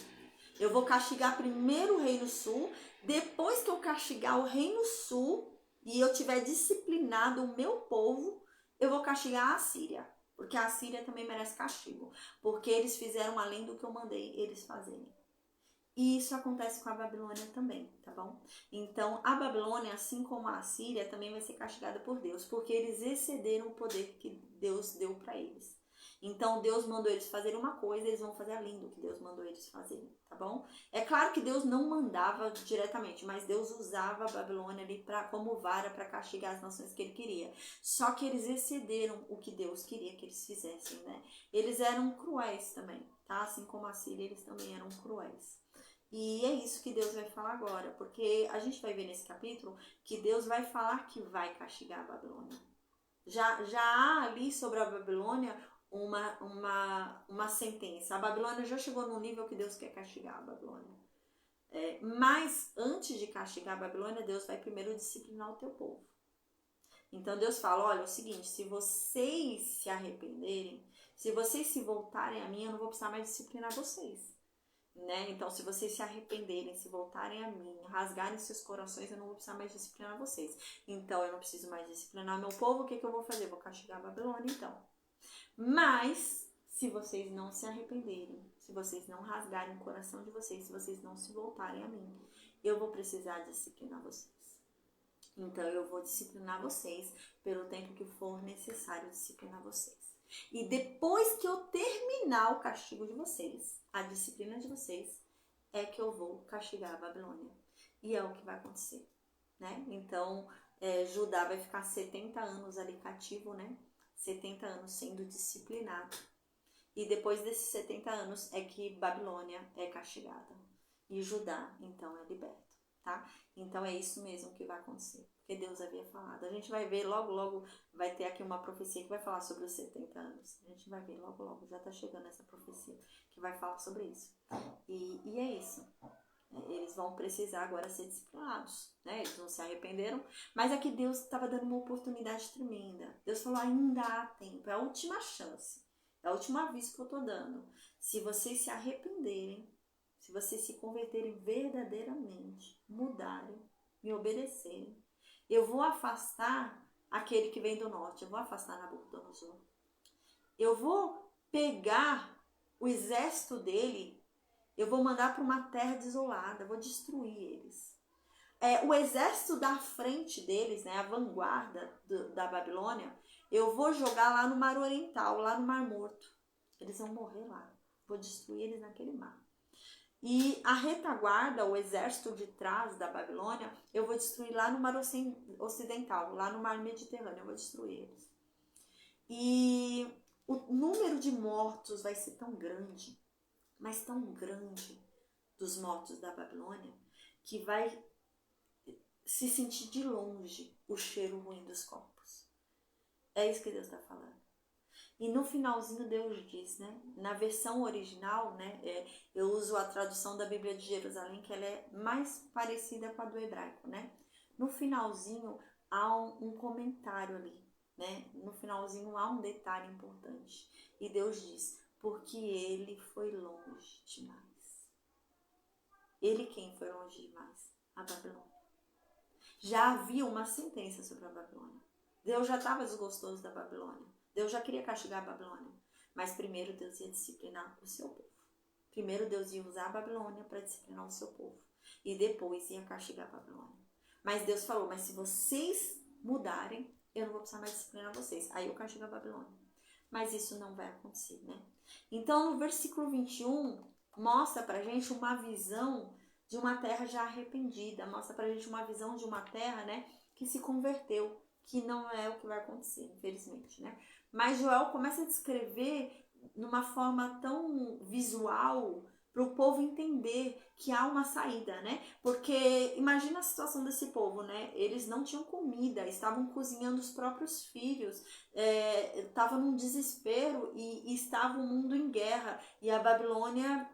Eu vou castigar primeiro o Reino Sul, depois que eu castigar o Reino Sul e eu tiver disciplinado o meu povo, eu vou castigar a Assíria, porque a Assíria também merece castigo, porque eles fizeram além do que eu mandei eles fazerem. E isso acontece com a Babilônia também, tá bom? Então, a Babilônia, assim como a Assíria, também vai ser castigada por Deus, porque eles excederam o poder que Deus deu para eles. Então, Deus mandou eles fazerem uma coisa, eles vão fazer além do que Deus mandou eles fazerem, tá bom? É claro que Deus não mandava diretamente, mas Deus usava a Babilônia ali como vara para castigar as nações que ele queria. Só que eles excederam o que Deus queria que eles fizessem, né? Eles eram cruéis também, tá? Assim como a Assíria, eles também eram cruéis. E é isso que Deus vai falar agora, porque a gente vai ver nesse capítulo que Deus vai falar que vai castigar a Babilônia. Já há ali sobre a Babilônia uma sentença. A Babilônia já chegou num nível que Deus quer castigar a Babilônia. Mas antes de castigar a Babilônia, Deus vai primeiro disciplinar o teu povo. Então Deus fala, olha, é o seguinte, se vocês se arrependerem, se vocês se voltarem a mim, eu não vou precisar mais disciplinar vocês. Né? Então, se vocês se arrependerem, se voltarem a mim, rasgarem seus corações, eu não vou precisar mais disciplinar vocês. Então, eu não preciso mais disciplinar meu povo, o que eu vou fazer? Eu vou castigar a Babilônia, então. Mas, se vocês não se arrependerem, se vocês não rasgarem o coração de vocês, se vocês não se voltarem a mim, eu vou precisar disciplinar vocês. Então, eu vou disciplinar vocês pelo tempo que for necessário disciplinar vocês. E depois que eu terminar o castigo de vocês, a disciplina de vocês, é que eu vou castigar a Babilônia. E é o que vai acontecer, né? Então, Judá vai ficar 70 anos ali cativo, né? 70 anos sendo disciplinado. E depois desses 70 anos é que Babilônia é castigada. E Judá, então, é liberto. tá? Então é isso mesmo que vai acontecer, porque Deus havia falado. A gente vai ver logo, vai ter aqui uma profecia que vai falar sobre os 70 anos. A gente vai ver logo, já tá chegando essa profecia que vai falar sobre isso. E é isso. Eles vão precisar agora ser disciplinados, né? Eles não se arrependeram, mas é que Deus estava dando uma oportunidade tremenda. Deus falou, ainda há tempo, é a última chance, é o último aviso que eu tô dando. Se vocês se arrependerem, se vocês se converterem verdadeiramente, mudarem, me obedecerem, eu vou afastar aquele que vem do norte, eu vou afastar Nabucodonosor. Eu vou pegar o exército dele, eu vou mandar para uma terra desolada, vou destruir eles. O exército da frente deles, né, a vanguarda da Babilônia, eu vou jogar lá no Mar Oriental, lá no Mar Morto. Eles vão morrer lá. Vou destruir eles naquele mar. E a retaguarda, o exército de trás da Babilônia, eu vou destruir lá no Mar Ocidental, lá no Mar Mediterrâneo, eu vou destruir eles. E o número de mortos vai ser tão grande, mas tão grande, dos mortos da Babilônia, que vai se sentir de longe o cheiro ruim dos corpos. É isso que Deus está falando. E no finalzinho Deus diz, né? Na versão original, né? Eu uso a tradução da Bíblia de Jerusalém, que ela é mais parecida com a do hebraico, né? No finalzinho há um comentário ali, né? No finalzinho há um detalhe importante. E Deus diz, porque ele foi longe demais. Ele quem foi longe demais? A Babilônia. Já havia uma sentença sobre a Babilônia. Deus já estava desgostoso da Babilônia. Deus já queria castigar a Babilônia. Mas primeiro Deus ia disciplinar o seu povo. Primeiro Deus ia usar a Babilônia para disciplinar o seu povo. E depois ia castigar a Babilônia. Mas Deus falou, mas se vocês mudarem, eu não vou precisar mais disciplinar vocês. Aí eu castigo a Babilônia. Mas isso não vai acontecer, né? Então no versículo 21, mostra pra gente uma visão de uma terra já arrependida. Mostra pra gente uma visão de uma terra, né, que se converteu. Que não é o que vai acontecer, infelizmente, né? Mas Joel começa a descrever numa forma tão visual para o povo entender que há uma saída, né? Porque imagina a situação desse povo, né? Eles não tinham comida, estavam cozinhando os próprios filhos, estavam num desespero e estava o mundo em guerra e a Babilônia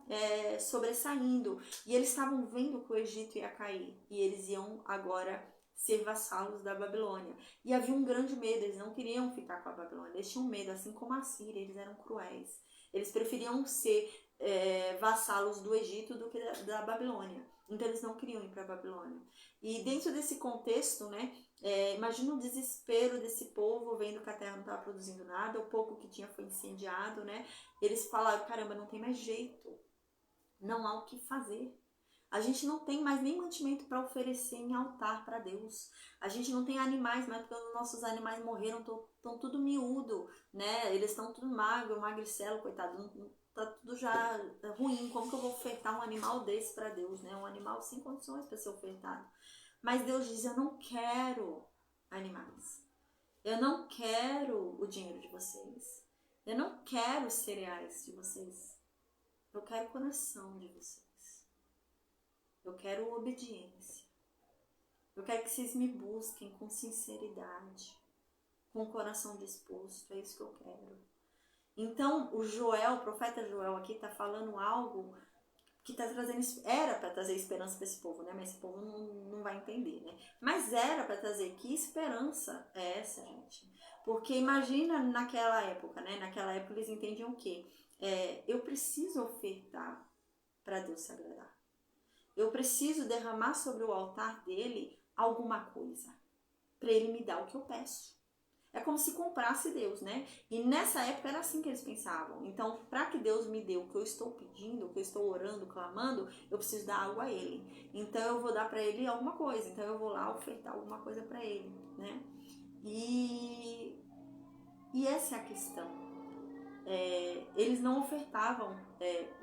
sobressaindo. E eles estavam vendo que o Egito ia cair e eles iam agora ser vassalos da Babilônia. E havia um grande medo, eles não queriam ficar com a Babilônia, eles tinham medo, assim como a Síria, eles eram cruéis. Eles preferiam ser vassalos do Egito do que da Babilônia. Então eles não queriam ir para a Babilônia. E dentro desse contexto, né, imagina o desespero desse povo, vendo que a terra não estava produzindo nada, o pouco que tinha foi incendiado, né? Eles falaram, caramba, não tem mais jeito, não há o que fazer. A gente não tem mais nem mantimento para oferecer em altar para Deus. A gente não tem animais mais, porque os nossos animais morreram, estão tudo miúdo, né? Eles estão tudo magro, magricelo, coitado. Tá tudo já ruim. Como que eu vou ofertar um animal desse para Deus, né? Um animal sem condições para ser ofertado. Mas Deus diz, eu não quero animais. Eu não quero o dinheiro de vocês. Eu não quero os cereais de vocês. Eu quero o coração de vocês. Eu quero obediência. Eu quero que vocês me busquem com sinceridade, com o coração disposto. É isso que eu quero. Então, o profeta Joel aqui está falando algo que está trazendo, era para trazer esperança para esse povo, né? Mas esse povo não vai entender, né? Mas era para trazer, que esperança é essa, gente? Porque imagina naquela época, né? Naquela época eles entendiam o quê? Eu preciso ofertar para Deus se agradar. Eu preciso derramar sobre o altar dele alguma coisa, para ele me dar o que eu peço. É como se comprasse Deus, né? E nessa época era assim que eles pensavam. Então, para que Deus me dê o que eu estou pedindo, o que eu estou orando, clamando, eu preciso dar algo a ele. Então, eu vou dar para ele alguma coisa. Então, eu vou lá ofertar alguma coisa para ele, né? E essa é a questão. Eles não ofertavam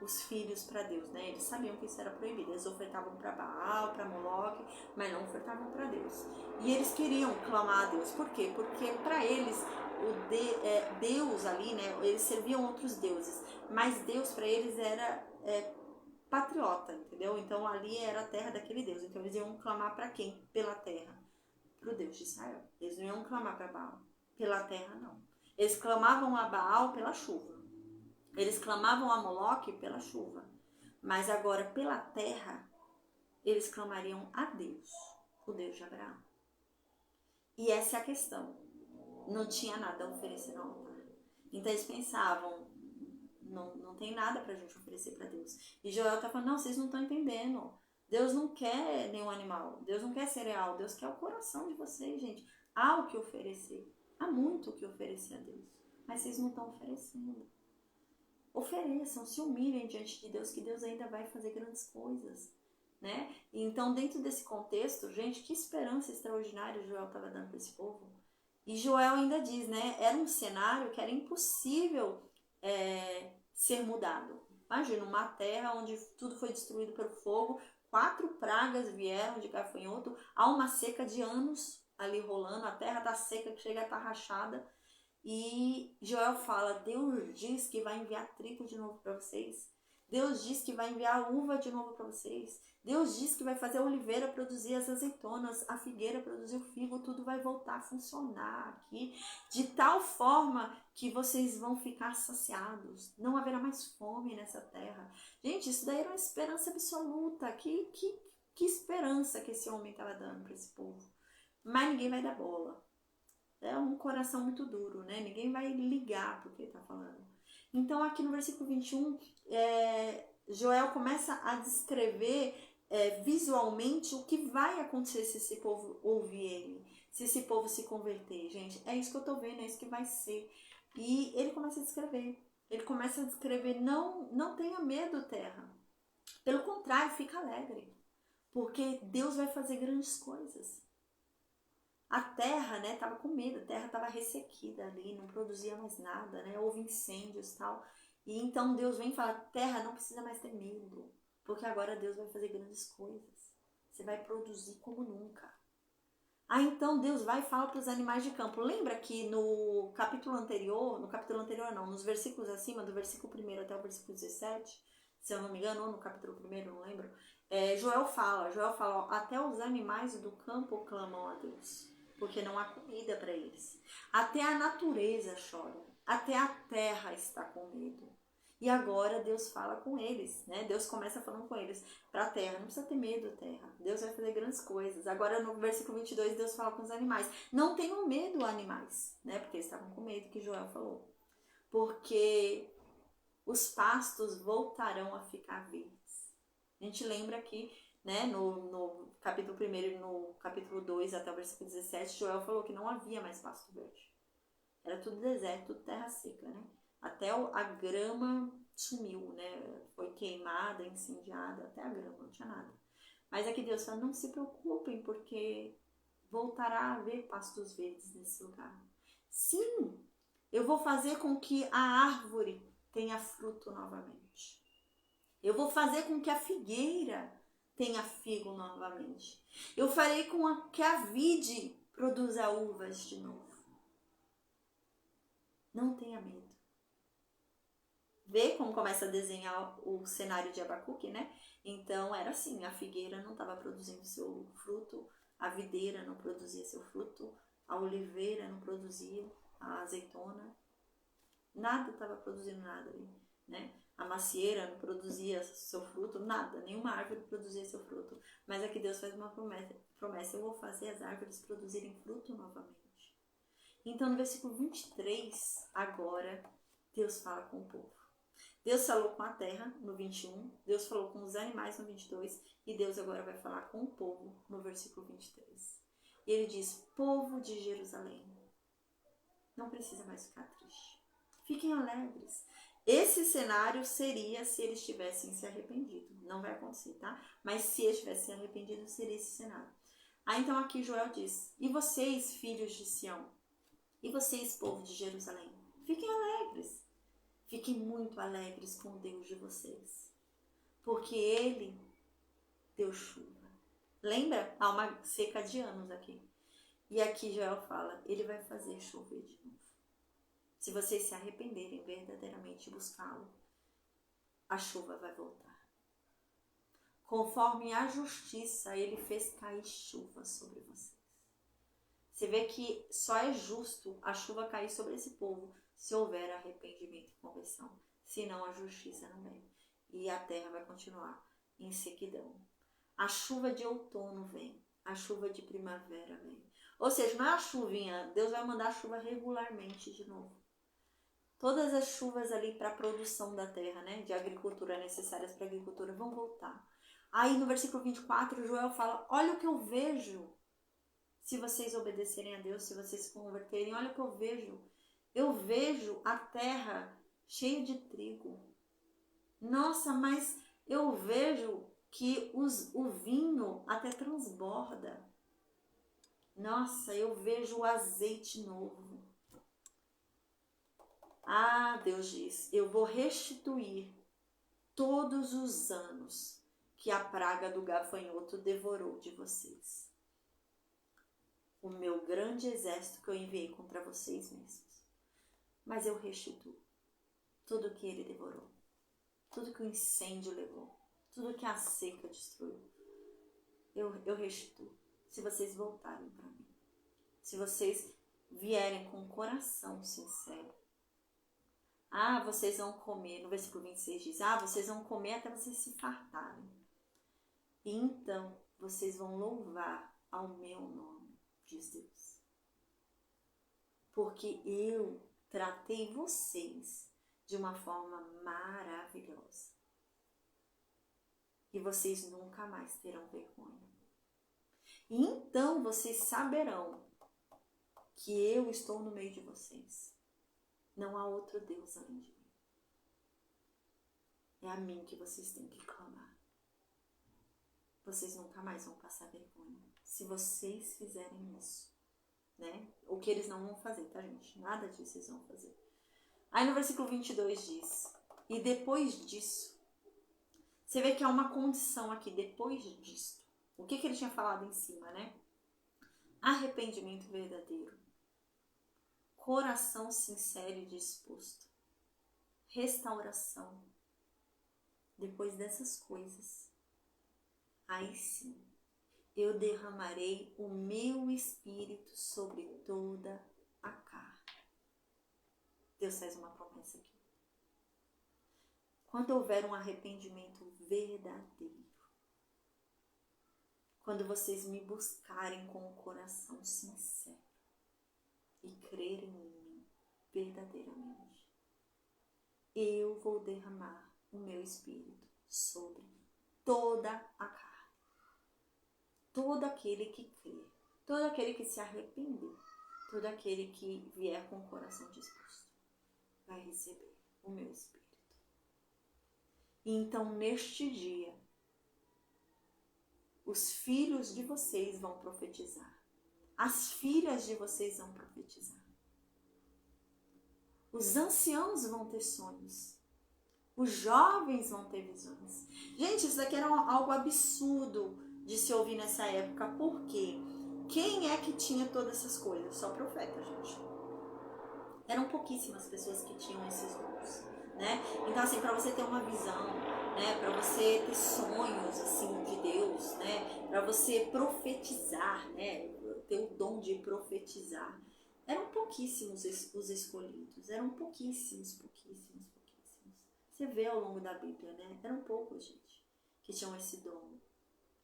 os filhos para Deus, né? Eles sabiam que isso era proibido. Eles ofertavam para Baal, para Moloque, mas não ofertavam para Deus. E eles queriam clamar a Deus. Por quê? Porque para eles Deus ali, né? Eles serviam outros deuses, mas Deus para eles era patriota, entendeu? Então ali era a terra daquele Deus. Então eles iam clamar para quem? Pela terra. Para o Deus de Israel. Eles não iam clamar para Baal. Pela terra, não. Eles clamavam a Baal pela chuva. Eles clamavam a Moloque pela chuva. Mas agora, pela terra, eles clamariam a Deus, o Deus de Abraão. E essa é a questão. Não tinha nada a oferecer no altar. Então eles pensavam, não tem nada pra gente oferecer para Deus. E Joel tá falando, não, vocês não estão entendendo. Deus não quer nenhum animal. Deus não quer cereal. Deus quer o coração de vocês, gente. Há o que oferecer. Há muito o que oferecer a Deus. Mas vocês não estão oferecendo. Ofereçam, se humilhem diante de Deus, que Deus ainda vai fazer grandes coisas, né? Então, dentro desse contexto, gente, que esperança extraordinária Joel estava dando para esse povo. E Joel ainda diz, né? Era um cenário que era impossível ser mudado. Imagina, uma terra onde tudo foi destruído pelo fogo, 4 pragas vieram de gafanhoto, há uma seca de anos ali rolando, a terra tá seca, que chega a estar rachada. E Joel fala, Deus diz que vai enviar trigo de novo para vocês. Deus diz que vai enviar uva de novo para vocês. Deus diz que vai fazer a oliveira produzir as azeitonas, a figueira produzir o figo, tudo vai voltar a funcionar aqui, de tal forma que vocês vão ficar saciados. Não haverá mais fome nessa terra. Gente, isso daí era uma esperança absoluta. Que esperança que esse homem estava dando para esse povo. Mas ninguém vai dar bola. É um coração muito duro, né? Ninguém vai ligar pro que ele tá falando. Então, aqui no versículo 21, Joel começa a descrever visualmente o que vai acontecer se esse povo ouvir ele, se esse povo se converter, gente. É isso que eu tô vendo, é isso que vai ser. E ele começa a descrever. Ele começa a descrever, não tenha medo, terra. Pelo contrário, fica alegre. Porque Deus vai fazer grandes coisas. A terra, né, tava com medo, a terra tava ressequida ali, não produzia mais nada, né, houve incêndios e tal. E então Deus vem e fala, terra, não precisa mais ter medo, porque agora Deus vai fazer grandes coisas. Você vai produzir como nunca. Então Deus vai e fala para os animais de campo. Lembra que no capítulo anterior não, nos versículos acima, do versículo 1 até o versículo 17, se eu não me engano, ou no capítulo 1, não lembro, Joel fala, ó, até os animais do campo clamam a Deus, porque não há comida para eles. Até a natureza chora, até a terra está com medo. E agora Deus fala com eles, né? Deus começa falando com eles para a terra. Não precisa ter medo, terra. Deus vai fazer grandes coisas. Agora no versículo 22, Deus fala com os animais. Não tenham medo, animais, né? Porque eles estavam com medo, que Joel falou. Porque os pastos voltarão a ficar verdes. A gente lembra aqui, né, no capítulo 1 e no capítulo 2 até o versículo 17, Joel falou que não havia mais pasto verde. Era tudo deserto, tudo terra seca, né? Até a grama sumiu, né? Foi queimada, incendiada, até a grama, não tinha nada. Mas aqui Deus fala, não se preocupem, porque voltará a haver pastos verdes nesse lugar. Sim, eu vou fazer com que a árvore tenha fruto novamente. Eu vou fazer com que a figueira tenha figo novamente. Eu farei com que a vide produza uvas de novo. Não tenha medo. Vê como começa a desenhar o cenário de Abacuque, né? Então era assim, a figueira não estava produzindo seu fruto, a videira não produzia seu fruto, a oliveira não produzia, a azeitona, nada estava produzindo nada ali, né? A macieira não produzia seu fruto, nada, nenhuma árvore produzia seu fruto. Mas aqui Deus faz uma promessa, eu vou fazer as árvores produzirem fruto novamente. Então no versículo 23, agora, Deus fala com o povo. Deus falou com a terra no 21, Deus falou com os animais no 22 e Deus agora vai falar com o povo no versículo 23. E ele diz, povo de Jerusalém, não precisa mais ficar triste. Fiquem alegres. Esse cenário seria se eles tivessem se arrependido. Não vai acontecer, tá? Mas se eles tivessem se arrependido, seria esse cenário. Então aqui Joel diz, e vocês, filhos de Sião? E vocês, povo de Jerusalém? Fiquem alegres. Fiquem muito alegres com o Deus de vocês, porque Ele deu chuva. Lembra? Há uma seca de anos aqui. E aqui Joel fala, Ele vai fazer chover de novo. Se vocês se arrependerem verdadeiramente e buscá-lo, a chuva vai voltar. conforme a justiça, ele fez cair chuva sobre vocês. Você vê que só é justo a chuva cair sobre esse povo se houver arrependimento e conversão. Senão a justiça não vem. E a terra vai continuar em sequidão. A chuva de outono vem. A chuva de primavera vem. Ou seja, não é a chuvinha. Deus vai mandar a chuva regularmente de novo. Todas as chuvas ali para a produção da terra, né? De agricultura necessárias para a agricultura vão voltar. Aí no versículo 24, Joel fala, olha o que eu vejo. Se vocês obedecerem a Deus, se vocês se converterem, olha o que eu vejo. Eu vejo a terra cheia de trigo. Nossa, mas eu vejo que o vinho até transborda. Nossa, eu vejo o azeite novo. Ah, Deus diz, eu vou restituir todos os anos que a praga do gafanhoto devorou de vocês. O meu grande exército que eu enviei contra vocês mesmos. Mas eu restituo tudo que ele devorou, tudo que o incêndio levou, tudo que a seca destruiu. Eu restituo, se vocês voltarem para mim. Se vocês vierem com um coração sincero. Ah, vocês vão comer, no versículo 26 diz, vocês vão comer até vocês se fartarem. E então vocês vão louvar ao meu nome, diz Deus. Porque eu tratei vocês de uma forma maravilhosa. E vocês nunca mais terão vergonha. E então vocês saberão que eu estou no meio de vocês. Não há outro Deus além de mim. É a mim que vocês têm que clamar. Vocês nunca mais vão passar vergonha. Se vocês fizerem isso, né? O que eles não vão fazer, tá, gente? Nada disso eles vão fazer. Aí no versículo 22 diz, e depois disso, você vê que há uma condição aqui, depois disto. O que ele tinha falado em cima, né? Arrependimento verdadeiro. Coração sincero e disposto. Restauração. Depois dessas coisas, aí sim, eu derramarei o meu espírito sobre toda a carne. Deus faz uma promessa aqui. Quando houver um arrependimento verdadeiro, quando vocês me buscarem com o coração sincero e crerem em mim verdadeiramente, eu vou derramar o meu espírito sobre toda a carne. Todo aquele que crê, todo aquele que se arrepender, todo aquele que vier com o coração disposto, vai receber o meu espírito. E então, neste dia, os filhos de vocês vão profetizar. As filhas de vocês vão profetizar. Os anciãos vão ter sonhos. Os jovens vão ter visões. Gente, isso daqui era algo absurdo de se ouvir nessa época. Por quê? Quem é que tinha todas essas coisas? Só profeta, gente. Eram pouquíssimas pessoas que tinham esses dons, né? Então, assim, para você ter uma visão, né? Para você ter sonhos, assim, de Deus, né? Para você profetizar, né? Ter o dom de profetizar. Eram pouquíssimos os escolhidos. Eram pouquíssimos. Você vê ao longo da Bíblia, né? Eram poucos, gente, que tinham esse dom.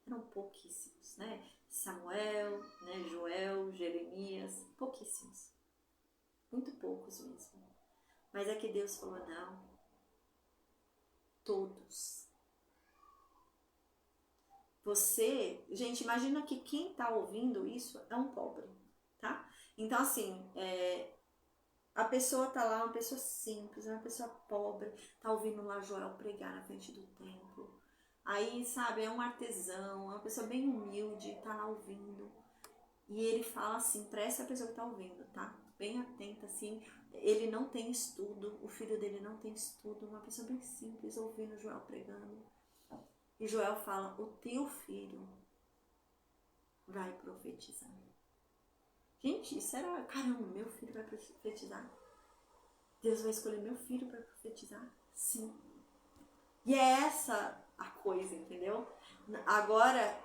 Eram pouquíssimos, né? Samuel, né? Joel, Jeremias, pouquíssimos. Muito poucos mesmo. Mas é que Deus falou, não. Todos. Você, gente, imagina que quem tá ouvindo isso é um pobre, tá? Então, assim, a pessoa tá lá, uma pessoa simples, uma pessoa pobre, tá ouvindo lá Joel pregar na frente do templo. Aí, sabe, é um artesão, é uma pessoa bem humilde, tá lá ouvindo. E ele fala assim, pra essa pessoa que tá ouvindo, tá? Bem atenta, assim. Ele não tem estudo, o filho dele não tem estudo, uma pessoa bem simples, ouvindo Joel pregando. E Joel fala, o teu filho vai profetizar. Gente, isso era, caramba, meu filho vai profetizar. Deus vai escolher meu filho para profetizar? Sim. E é essa a coisa, entendeu? Agora,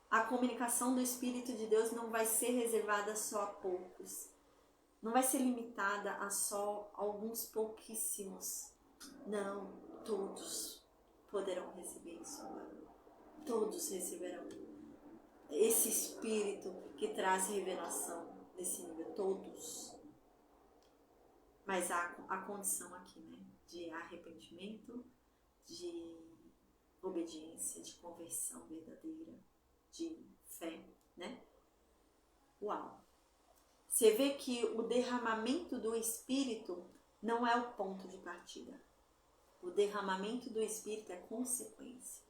a comunicação do Espírito de Deus não vai ser reservada só a poucos. Não vai ser limitada a só alguns pouquíssimos. Não, todos poderão receber isso agora. Todos receberão esse Espírito que traz revelação nesse nível. Todos. Mas há a condição aqui, né? De arrependimento, de obediência, de conversão verdadeira, de fé, né? Uau! Você vê que o derramamento do Espírito não é o ponto de partida. O derramamento do Espírito é consequência.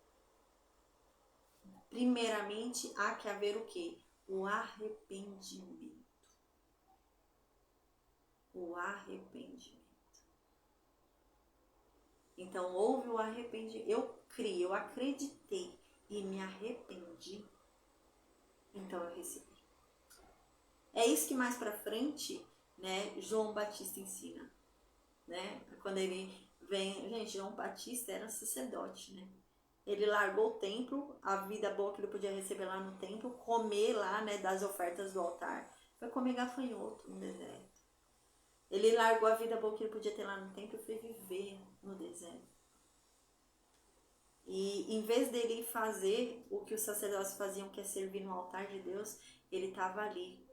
Primeiramente, há que haver o quê? O arrependimento. O arrependimento. Então, houve o arrependimento. Eu criei, eu acreditei e me arrependi. Então, eu recebi. É isso que mais pra frente, né, João Batista ensina. Né? Quando ele vem... Gente, João Batista era sacerdote, né? Ele largou o templo, a vida boa que ele podia receber lá no templo, comer lá, né, das ofertas do altar. Foi comer gafanhoto no deserto. Ele largou a vida boa que ele podia ter lá no templo e foi viver no deserto. E em vez dele fazer o que os sacerdotes faziam, que é servir no altar de Deus, ele estava ali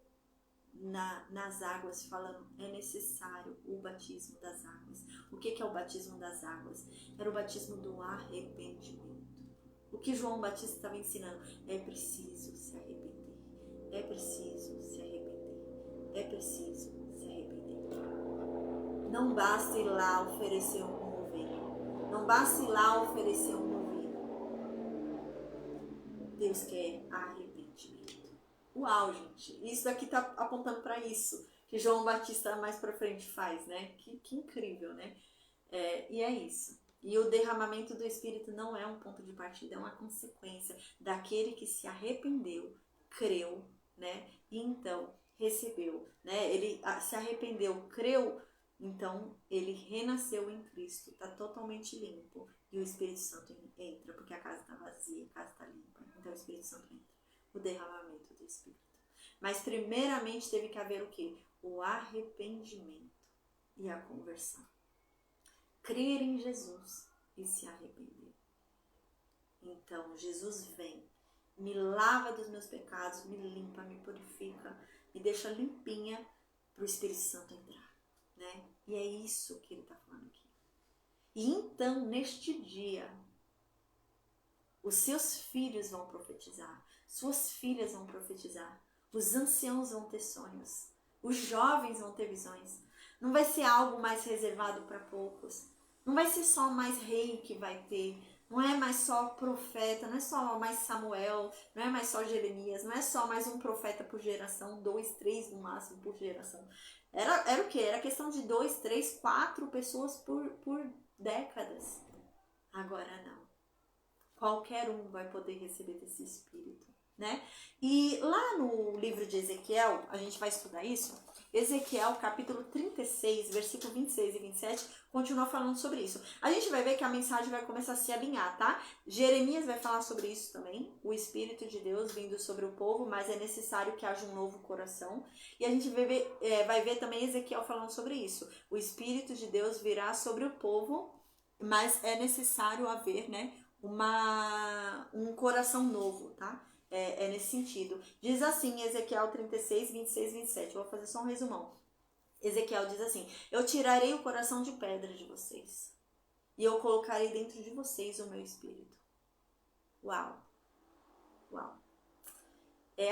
nas águas falando, é necessário o batismo das águas. O que é o batismo das águas? Era o batismo do arrependimento. O que João Batista estava ensinando? É preciso se arrepender. É preciso se arrepender. É preciso se arrepender. Não basta ir lá oferecer uma ovelha. Não basta ir lá oferecer um novilho. Deus quer arrependimento. Uau, gente. Isso daqui está apontando para isso. Que João Batista mais para frente faz, né? Que incrível, né? E é isso. E o derramamento do Espírito não é um ponto de partida, é uma consequência daquele que se arrependeu, creu, né? E então recebeu, né? Ele se arrependeu, creu, então ele renasceu em Cristo, está totalmente limpo. E o Espírito Santo entra, porque a casa está vazia, a casa está limpa. Então o Espírito Santo entra. O derramamento do Espírito. Mas primeiramente teve que haver o quê? O arrependimento e a conversão. Crer em Jesus e se arrepender. Então, Jesus vem, me lava dos meus pecados, me limpa, me purifica, me deixa limpinha para o Espírito Santo entrar, né? E é isso que ele está falando aqui. E então, neste dia, os seus filhos vão profetizar, suas filhas vão profetizar, os anciãos vão ter sonhos, os jovens vão ter visões. Não vai ser algo mais reservado para poucos. Não vai ser só mais rei que vai ter. Não é mais só profeta, não é só mais Samuel, não é mais só Jeremias, não é só mais um profeta por geração, 2, 3 no máximo por geração. Era o quê? Era questão de 2, 3, 4 pessoas por décadas. Agora não. Qualquer um vai poder receber desse Espírito, né? E lá no livro de Ezequiel, a gente vai estudar isso. Ezequiel, capítulo 36, versículo 26 e 27, continua falando sobre isso. A gente vai ver que a mensagem vai começar a se alinhar, tá? Jeremias vai falar sobre isso também, o Espírito de Deus vindo sobre o povo, mas é necessário que haja um novo coração. E a gente vai ver também Ezequiel falando sobre isso. O Espírito de Deus virá sobre o povo, mas é necessário haver, né, um coração novo, tá? É nesse sentido. Diz assim, Ezequiel 36, 26 e 27. Eu vou fazer só um resumão. Ezequiel diz assim: eu tirarei o coração de pedra de vocês e eu colocarei dentro de vocês o meu Espírito. Uau! Uau!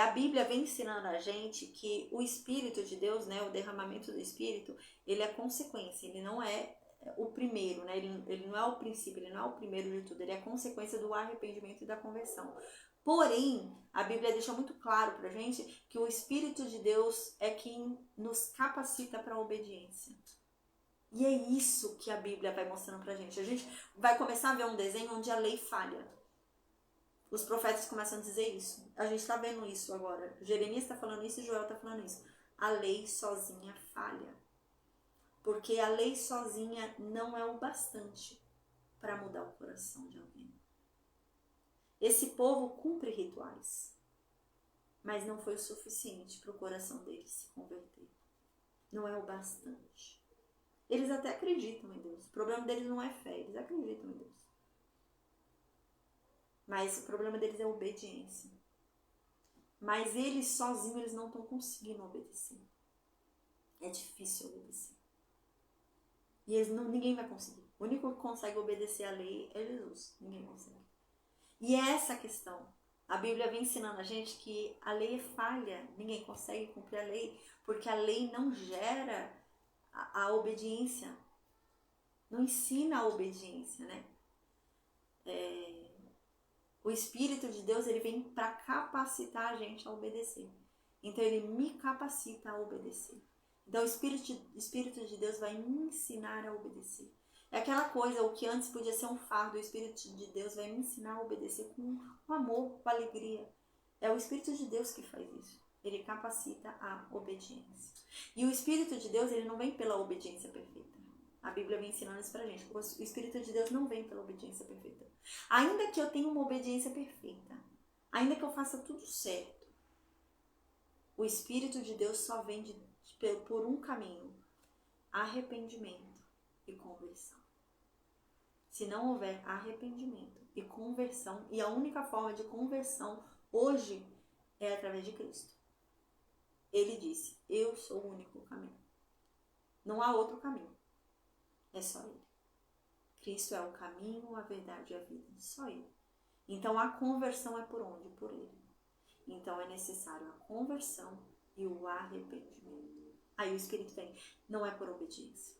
A Bíblia vem ensinando a gente que o Espírito de Deus, né, o derramamento do Espírito, ele é consequência, ele não é o primeiro, né? Ele não é o princípio, ele não é o primeiro de tudo, ele é consequência do arrependimento e da conversão. Porém, a Bíblia deixa muito claro pra gente que o Espírito de Deus é quem nos capacita para a obediência. E é isso que a Bíblia vai mostrando pra gente. A gente vai começar a ver um desenho onde a lei falha. Os profetas começam a dizer isso. A gente está vendo isso agora. Jeremias está falando isso e Joel está falando isso. A lei sozinha falha. Porque a lei sozinha não é o bastante para mudar o coração de alguém. Esse povo cumpre rituais, mas não foi o suficiente para o coração deles se converter. Não é o bastante. Eles até acreditam em Deus. O problema deles não é fé, eles acreditam em Deus. Mas o problema deles é a obediência. Mas eles sozinhos, eles não estão conseguindo obedecer. É difícil obedecer. E ninguém vai conseguir. O único que consegue obedecer a lei é Jesus. Ninguém consegue. E é essa a questão. A Bíblia vem ensinando a gente que a lei é falha. Ninguém consegue cumprir a lei. Porque a lei não gera a obediência. Não ensina a obediência, né? O Espírito de Deus, ele vem para capacitar a gente a obedecer. Então, ele me capacita a obedecer. Então, o Espírito de Deus vai me ensinar a obedecer. É aquela coisa, o que antes podia ser um fardo, o Espírito de Deus vai me ensinar a obedecer com amor, com alegria. É o Espírito de Deus que faz isso. Ele capacita a obediência. E o Espírito de Deus, ele não vem pela obediência perfeita. A Bíblia vem ensinando isso pra gente. O Espírito de Deus não vem pela obediência perfeita. Ainda que eu tenha uma obediência perfeita, ainda que eu faça tudo certo, o Espírito de Deus só vem por um caminho: arrependimento e conversão. Se não houver arrependimento e conversão, e a única forma de conversão hoje é através de Cristo. Ele disse: eu sou o único caminho. Não há outro caminho. É só Ele. Cristo é o caminho, a verdade e a vida. Só Ele. Então a conversão é por onde? Por Ele. Então é necessário a conversão e o arrependimento. Aí o Espírito vem. Não é por obediência.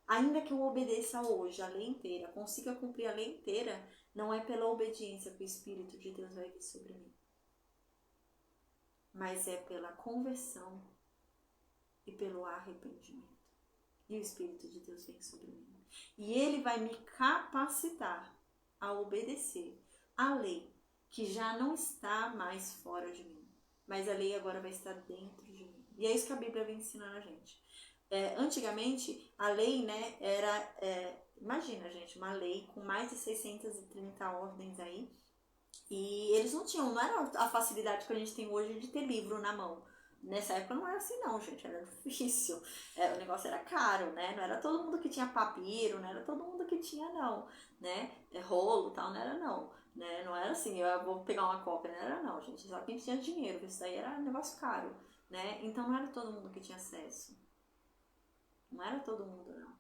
Ainda que eu obedeça hoje a lei inteira, consiga cumprir a lei inteira, não é pela obediência que o Espírito de Deus vai vir sobre mim. Mas é pela conversão e pelo arrependimento. E o Espírito de Deus vem sobre mim. E Ele vai me capacitar a obedecer a lei, que já não está mais fora de mim. Mas a lei agora vai estar dentro de mim. E é isso que a Bíblia vem ensinando a gente. Antigamente, a lei, né, era... imagina, gente, uma lei com mais de 630 ordens aí. E eles não era a facilidade que a gente tem hoje de ter livro na mão. Nessa época não era assim não, gente, era difícil, o negócio era caro, né, não era todo mundo que tinha papiro, não era todo mundo que tinha não, né, rolo e tal, não era não, né, não era assim, eu vou pegar uma cópia, não era não, gente, só quem tinha dinheiro, isso daí era um negócio caro, né, então não era todo mundo que tinha acesso, não era todo mundo não,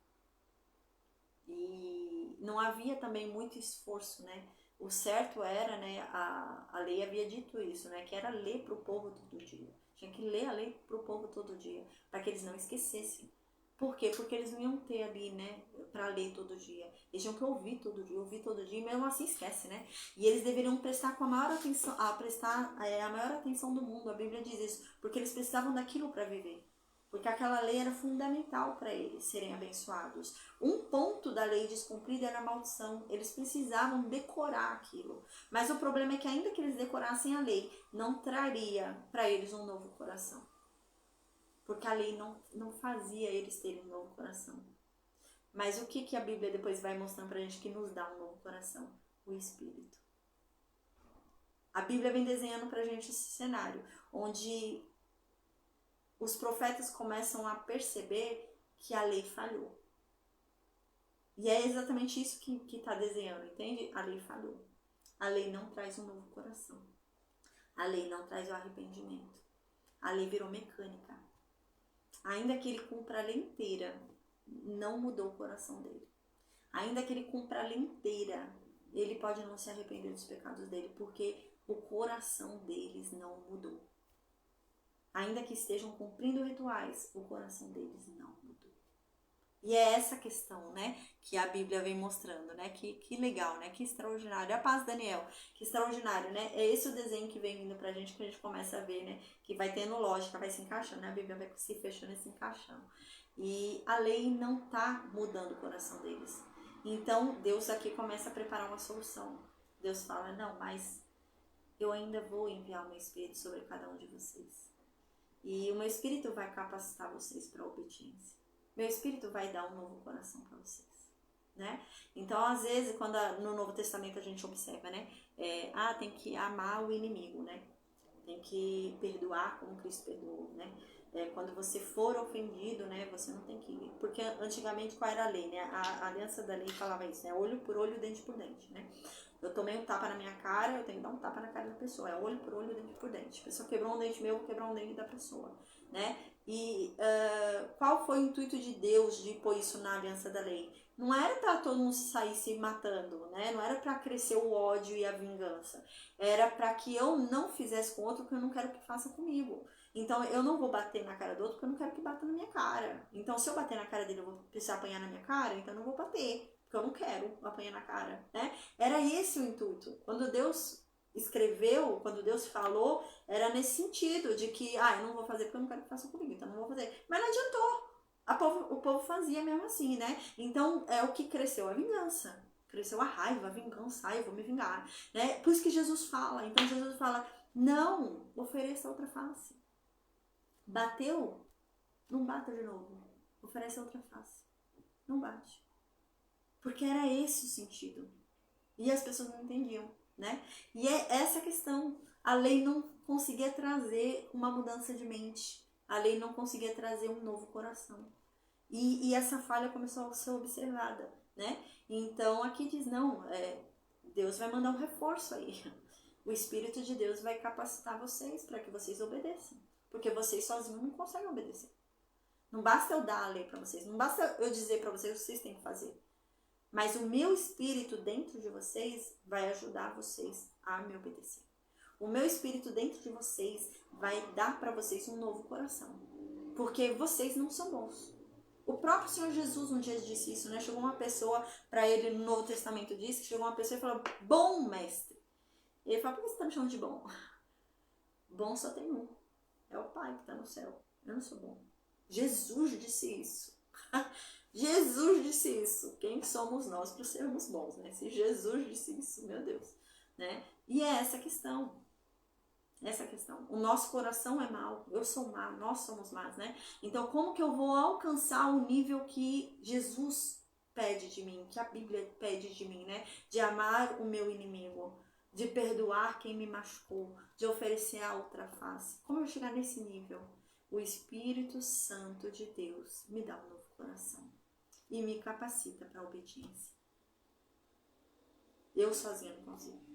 e não havia também muito esforço, né, o certo era, né, a lei havia dito isso, né, que era ler para o povo todo dia. Tinha que ler a lei para o povo todo dia, para que eles não esquecessem. Por quê? Porque eles não iam ter ali, né, para ler todo dia. Eles tinham que ouvir todo dia, e mesmo assim esquece, né? E eles deveriam prestar com a maior atenção, a maior atenção do mundo. A Bíblia diz isso, porque eles precisavam daquilo para viver. Porque aquela lei era fundamental para eles serem abençoados. Um ponto da lei descumprida era a maldição. Eles precisavam decorar aquilo. Mas o problema é que ainda que eles decorassem a lei, não traria para eles um novo coração. Porque a lei não fazia eles terem um novo coração. Mas o que a Bíblia depois vai mostrando para a gente que nos dá um novo coração? O Espírito. A Bíblia vem desenhando para a gente esse cenário, onde os profetas começam a perceber que a lei falhou. E é exatamente isso que está desenhando, entende? A lei falhou. A lei não traz um novo coração. A lei não traz o arrependimento. A lei virou mecânica. Ainda que ele cumpra a lei inteira, não mudou o coração dele. Ainda que ele cumpra a lei inteira, ele pode não se arrepender dos pecados dele, porque o coração deles não mudou. Ainda que estejam cumprindo rituais, o coração deles não mudou. E é essa questão, né, que a Bíblia vem mostrando, né, que legal, né, que extraordinário. A paz, Daniel, que extraordinário, né, é esse o desenho que vem vindo pra gente, que a gente começa a ver, né, que vai tendo lógica, vai se encaixando, né, a Bíblia vai se fechando e se encaixando. E a lei não tá mudando o coração deles. Então, Deus aqui começa a preparar uma solução. Deus fala, não, mas eu ainda vou enviar o meu Espírito sobre cada um de vocês. E o meu Espírito vai capacitar vocês para a obediência. Meu Espírito vai dar um novo coração para vocês. né? Então, às vezes, quando no Novo Testamento a gente observa, né? Tem que amar o inimigo, né? Tem que perdoar como Cristo perdoou, né? Quando você for ofendido, né? Você não tem que... Porque antigamente qual era a lei, né? A aliança da lei falava isso, né? Olho por olho, dente por dente, né? Eu tomei um tapa na minha cara, eu tenho que dar um tapa na cara da pessoa. É olho por olho, dente por dente. A pessoa quebrou um dente meu, eu vou quebrar um dente da pessoa, né? E qual foi o intuito de Deus de pôr isso na aliança da lei? Não era para todo mundo sair se matando, né? Não era para crescer o ódio e a vingança. Era para que eu não fizesse com outro o que eu não quero que faça comigo. Então eu não vou bater na cara do outro porque eu não quero que bata na minha cara. Então se eu bater na cara dele eu vou precisar apanhar na minha cara, então eu não vou bater, porque eu não quero apanhar na cara, né? Era esse o intuito. Quando Deus escreveu, quando Deus falou, era nesse sentido de que, eu não vou fazer porque eu não quero que faça comigo, então não vou fazer. Mas não adiantou. O povo fazia mesmo assim, né? Então, o que cresceu? A vingança. Cresceu a raiva, a vingança. Eu vou me vingar, né? Por isso que Jesus fala. Então, Jesus fala, não ofereça outra face. Bateu? Não bata de novo. Oferece outra face. Não bate. Porque era esse o sentido. E as pessoas não entendiam, né? E é essa questão. A lei não conseguia trazer uma mudança de mente. A lei não conseguia trazer um novo coração. E essa falha começou a ser observada, né? Então aqui diz, não, Deus vai mandar um reforço aí. O Espírito de Deus vai capacitar vocês para que vocês obedeçam. Porque vocês sozinhos não conseguem obedecer. Não basta eu dar a lei para vocês, não basta eu dizer para vocês o que vocês têm que fazer. Mas o meu Espírito dentro de vocês vai ajudar vocês a me obedecer. O meu Espírito dentro de vocês vai dar para vocês um novo coração. Porque vocês não são bons. O próprio Senhor Jesus um dia disse isso, né? Chegou uma pessoa para ele no Novo Testamento, diz que chegou uma pessoa e falou, bom mestre. Ele falou, por que você está me chamando de bom? Bom só tem um. É o Pai que está no céu. Eu não sou bom. Jesus disse isso. Jesus disse isso. Quem somos nós para sermos bons, né? Se Jesus disse isso, meu Deus, né? E é essa questão. Essa questão. O nosso coração é mau, eu sou má, nós somos más, né? Então, como que eu vou alcançar o nível que Jesus pede de mim, que a Bíblia pede de mim, né? De amar o meu inimigo, de perdoar quem me machucou, de oferecer a outra face. Como eu vou chegar nesse nível? O Espírito Santo de Deus me dá um novo coração e me capacita para a obediência. Eu sozinha não consigo.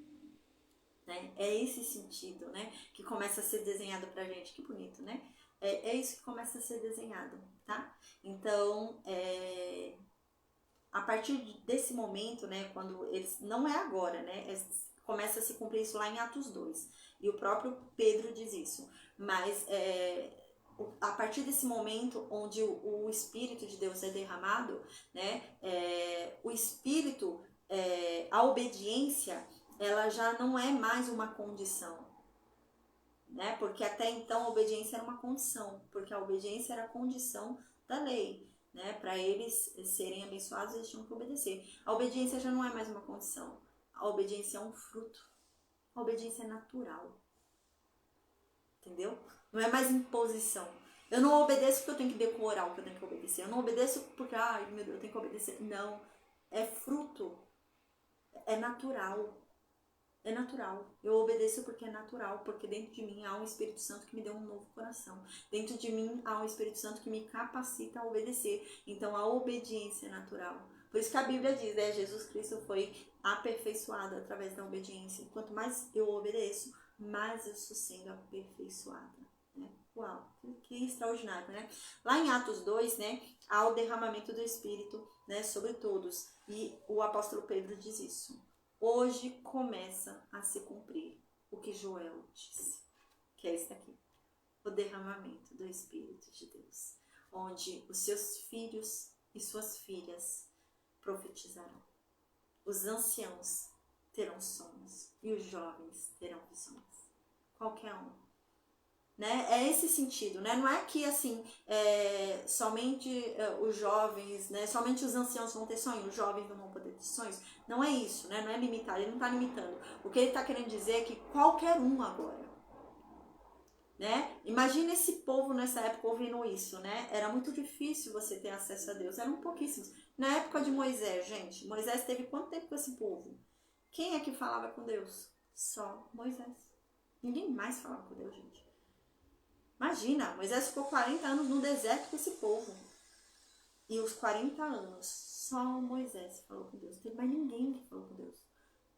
Né? É esse sentido, né, que começa a ser desenhado pra gente. Que bonito, né? É isso que começa a ser desenhado, tá? Então, a partir desse momento, né, quando eles... Não é agora, né? Começa a se cumprir isso lá em Atos 2. E o próprio Pedro diz isso. Mas a partir desse momento onde o Espírito de Deus é derramado, né, o Espírito, a obediência, ela já não é mais uma condição, né? Porque até então a obediência era uma condição, porque a obediência era a condição da lei, né? Para eles serem abençoados, eles tinham que obedecer. A obediência já não é mais uma condição, a obediência é um fruto, a obediência é natural, entendeu? Não é mais imposição. Eu não obedeço porque eu tenho que decorar o que eu tenho que obedecer, eu não obedeço porque, meu Deus, eu tenho que obedecer. Não, é fruto, é natural. É natural. Eu obedeço porque é natural, porque dentro de mim há um Espírito Santo que me deu um novo coração. Dentro de mim há um Espírito Santo que me capacita a obedecer. Então a obediência é natural. Por isso que a Bíblia diz, né? Jesus Cristo foi aperfeiçoado através da obediência. Quanto mais eu obedeço, mais eu estou sendo aperfeiçoada. Né? Uau, que extraordinário, né? Lá em Atos 2, né, há o derramamento do Espírito, né, sobre todos. E o apóstolo Pedro diz isso. Hoje começa a se cumprir o que Joel disse, que é isso aqui, o derramamento do Espírito de Deus, onde os seus filhos e suas filhas profetizarão, os anciãos terão sonhos e os jovens terão visões, qualquer um. Né? É esse sentido, né? Não é que assim, somente os jovens, né? Somente os anciãos vão ter sonhos, os jovens não vão poder ter sonhos. Não é isso, né? Não é limitado, ele não está limitando. O que ele está querendo dizer é que qualquer um agora, né? Imagina esse povo nessa época ouvindo isso, né? Era muito difícil você ter acesso a Deus, eram pouquíssimos. Na época de Moisés, gente, Moisés teve quanto tempo com esse povo? Quem é que falava com Deus? Só Moisés. Ninguém mais falava com Deus, gente. Imagina, Moisés ficou 40 anos no deserto com esse povo. E os 40 anos, só Moisés falou com Deus. Não teve mais ninguém que falou com Deus.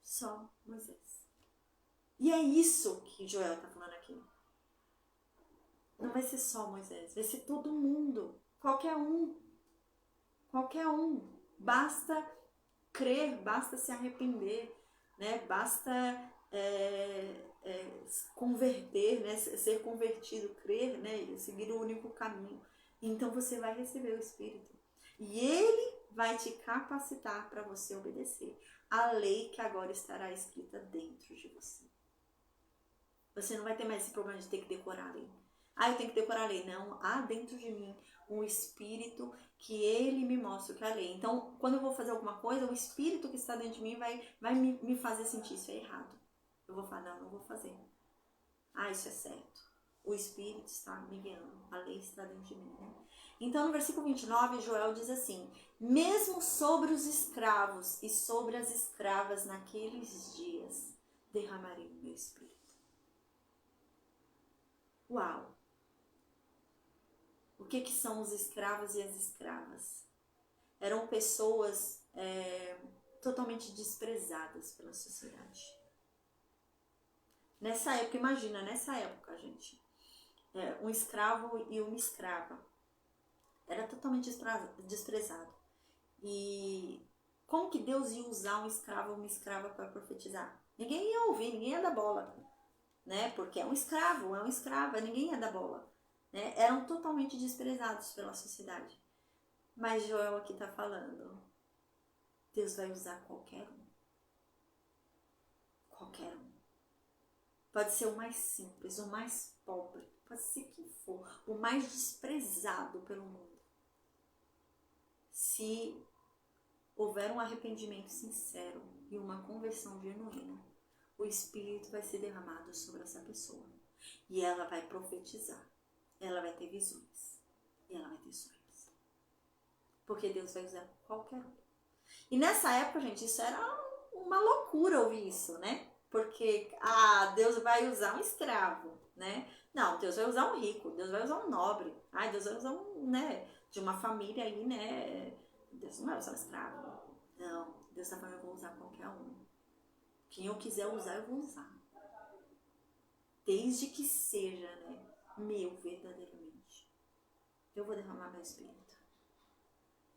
Só Moisés. E é isso que Joel está falando aqui. Não vai ser só Moisés, vai ser todo mundo. Qualquer um. Qualquer um. Basta crer, basta se arrepender, né? Basta converter, né? Ser convertido, crer, né? E seguir o único caminho. Então você vai receber o Espírito. E ele vai te capacitar para você obedecer a lei que agora estará escrita dentro de você. Você não vai ter mais esse problema de ter que decorar a lei. Ah, eu tenho que decorar a lei. Não, há dentro de mim um Espírito que ele me mostra o que é a lei. Então, quando eu vou fazer alguma coisa, o Espírito que está dentro de mim vai me fazer sentir isso é errado. Eu vou falar, não vou fazer. Ah, isso é certo. O Espírito está me guiando. A lei está dentro de mim, né? Então, no versículo 29, Joel diz assim: mesmo sobre os escravos e sobre as escravas naqueles dias, derramarei o meu Espírito. Uau! O que são os escravos e as escravas? Eram pessoas totalmente desprezadas pela sociedade. Nessa época, imagina, nessa época, gente, um escravo e uma escrava era totalmente desprezado. E como que Deus ia usar um escravo ou uma escrava para profetizar? Ninguém ia ouvir, ninguém ia dar bola, né? Porque é um escravo, é uma escrava, ninguém ia dar bola. Né? Eram totalmente desprezados pela sociedade. Mas Joel aqui está falando, Deus vai usar qualquer um. Qualquer um. Pode ser o mais simples, o mais pobre, pode ser quem for, o mais desprezado pelo mundo. Se houver um arrependimento sincero e uma conversão genuína, o Espírito vai ser derramado sobre essa pessoa. E ela vai profetizar. Ela vai ter visões. E ela vai ter sonhos. Porque Deus vai usar qualquer um. E nessa época, gente, isso era uma loucura ouvir isso, né? Porque, Deus vai usar um escravo, né? Não, Deus vai usar um rico, Deus vai usar um nobre. Deus vai usar um, né, de uma família aí, né? Deus não vai usar um escravo. Não, Deus está falando, eu vou usar qualquer um. Quem eu quiser usar, eu vou usar. Desde que seja, né, meu verdadeiramente. Eu vou derramar meu Espírito.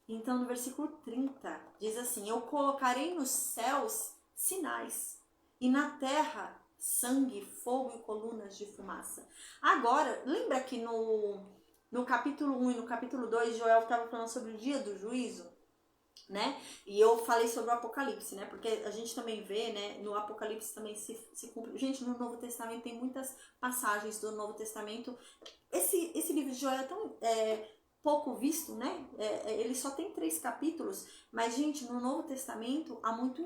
Então, no versículo 30, diz assim: eu colocarei nos céus sinais, e na terra sangue, fogo e colunas de fumaça. Agora, lembra que no capítulo 1 e no capítulo 2, Joel estava falando sobre o dia do juízo? Né? E eu falei sobre o Apocalipse, né? Porque a gente também vê, né? No Apocalipse também se cumpre. Gente, no Novo Testamento tem muitas passagens do Novo Testamento. Esse livro de Joel é tão pouco visto, né? Ele só tem 3 capítulos, mas, gente, no Novo Testamento há muito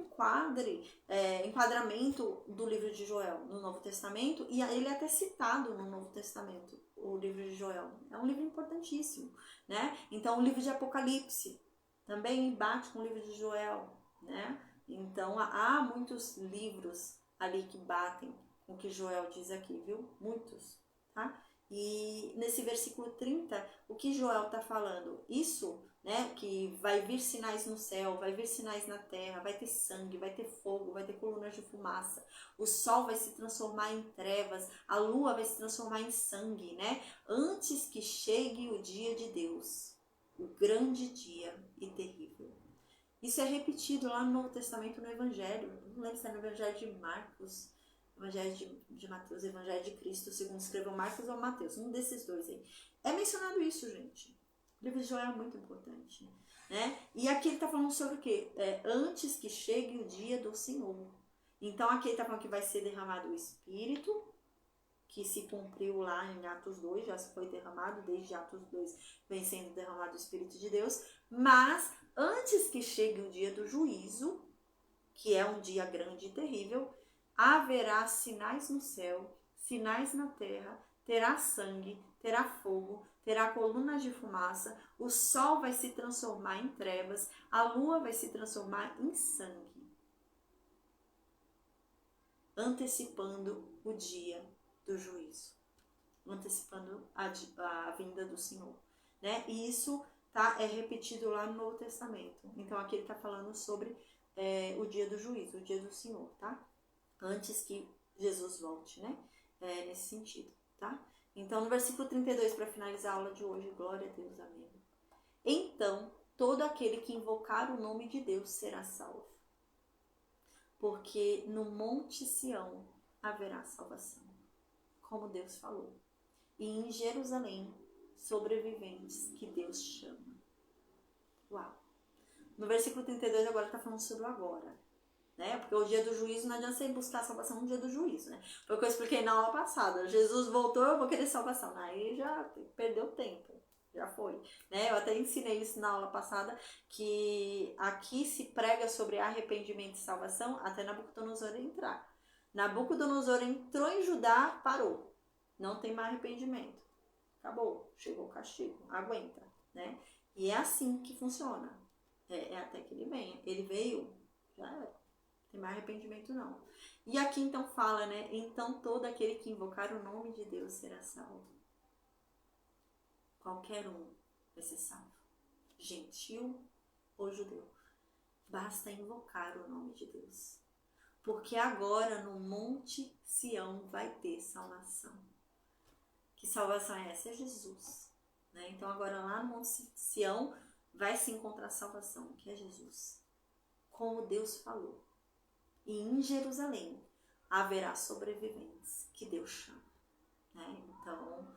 enquadramento do livro de Joel no Novo Testamento, e ele é até citado no Novo Testamento, o livro de Joel. É um livro importantíssimo, né? Então, o livro de Apocalipse também bate com o livro de Joel, né? Então, há muitos livros ali que batem com o que Joel diz aqui, viu? Muitos, tá? E nesse versículo 30, o que Joel está falando? Isso, né? Que vai vir sinais no céu, vai vir sinais na terra, vai ter sangue, vai ter fogo, vai ter colunas de fumaça. O sol vai se transformar em trevas, a lua vai se transformar em sangue, né? Antes que chegue o dia de Deus. O grande dia e terrível. Isso é repetido lá no Novo Testamento, no Evangelho. Não lembro se é no Evangelho de Marcos, Evangelho de Mateus, Evangelho de Cristo, segundo escreveu Marcos ou Mateus, um desses dois aí. É mencionado isso, gente. O livro de Joel é muito importante, né? E aqui ele está falando sobre o quê? Antes que chegue o dia do Senhor. Então aqui ele está falando que vai ser derramado o Espírito, que se cumpriu lá em Atos 2, já foi derramado, desde Atos 2 vem sendo derramado o Espírito de Deus, mas antes que chegue o dia do juízo, que é um dia grande e terrível, haverá sinais no céu, sinais na terra terá sangue, terá fogo, terá colunas de fumaça, o sol vai se transformar em trevas, a lua vai se transformar em sangue, antecipando o dia do juízo, antecipando a vinda do Senhor, né? E isso é repetido lá no Novo Testamento. Então aqui ele está falando sobre o dia do juízo, o dia do Senhor, tá? Antes que Jesus volte, né? Nesse sentido, tá? Então, no versículo 32, para finalizar a aula de hoje, glória a Deus, amém. Então, todo aquele que invocar o nome de Deus será salvo, porque no Monte Sião haverá salvação, como Deus falou, e em Jerusalém, sobreviventes que Deus chama. Uau! No versículo 32 agora está falando sobre o agora, né? Porque o dia do juízo não adianta você buscar salvação no dia do juízo, né? Foi o que eu expliquei na aula passada. Jesus voltou, eu vou querer salvação. Aí já perdeu tempo, já foi, né? Eu até ensinei isso na aula passada, que aqui se prega sobre arrependimento e salvação até Nabucodonosor entrar. Nabucodonosor entrou em Judá, parou. Não tem mais arrependimento. Acabou, chegou o castigo, aguenta, né? E é assim que funciona. É até que ele venha. Ele veio, já era. Não tem mais arrependimento não. E aqui então fala, né? Então todo aquele que invocar o nome de Deus será salvo. Qualquer um vai ser salvo. Gentil ou judeu. Basta invocar o nome de Deus. Porque agora no Monte Sião vai ter salvação. Que salvação é essa? É Jesus, né? Então agora lá no Monte Sião vai se encontrar salvação, que é Jesus. Como Deus falou. E em Jerusalém haverá sobreviventes, que Deus chama, né? Então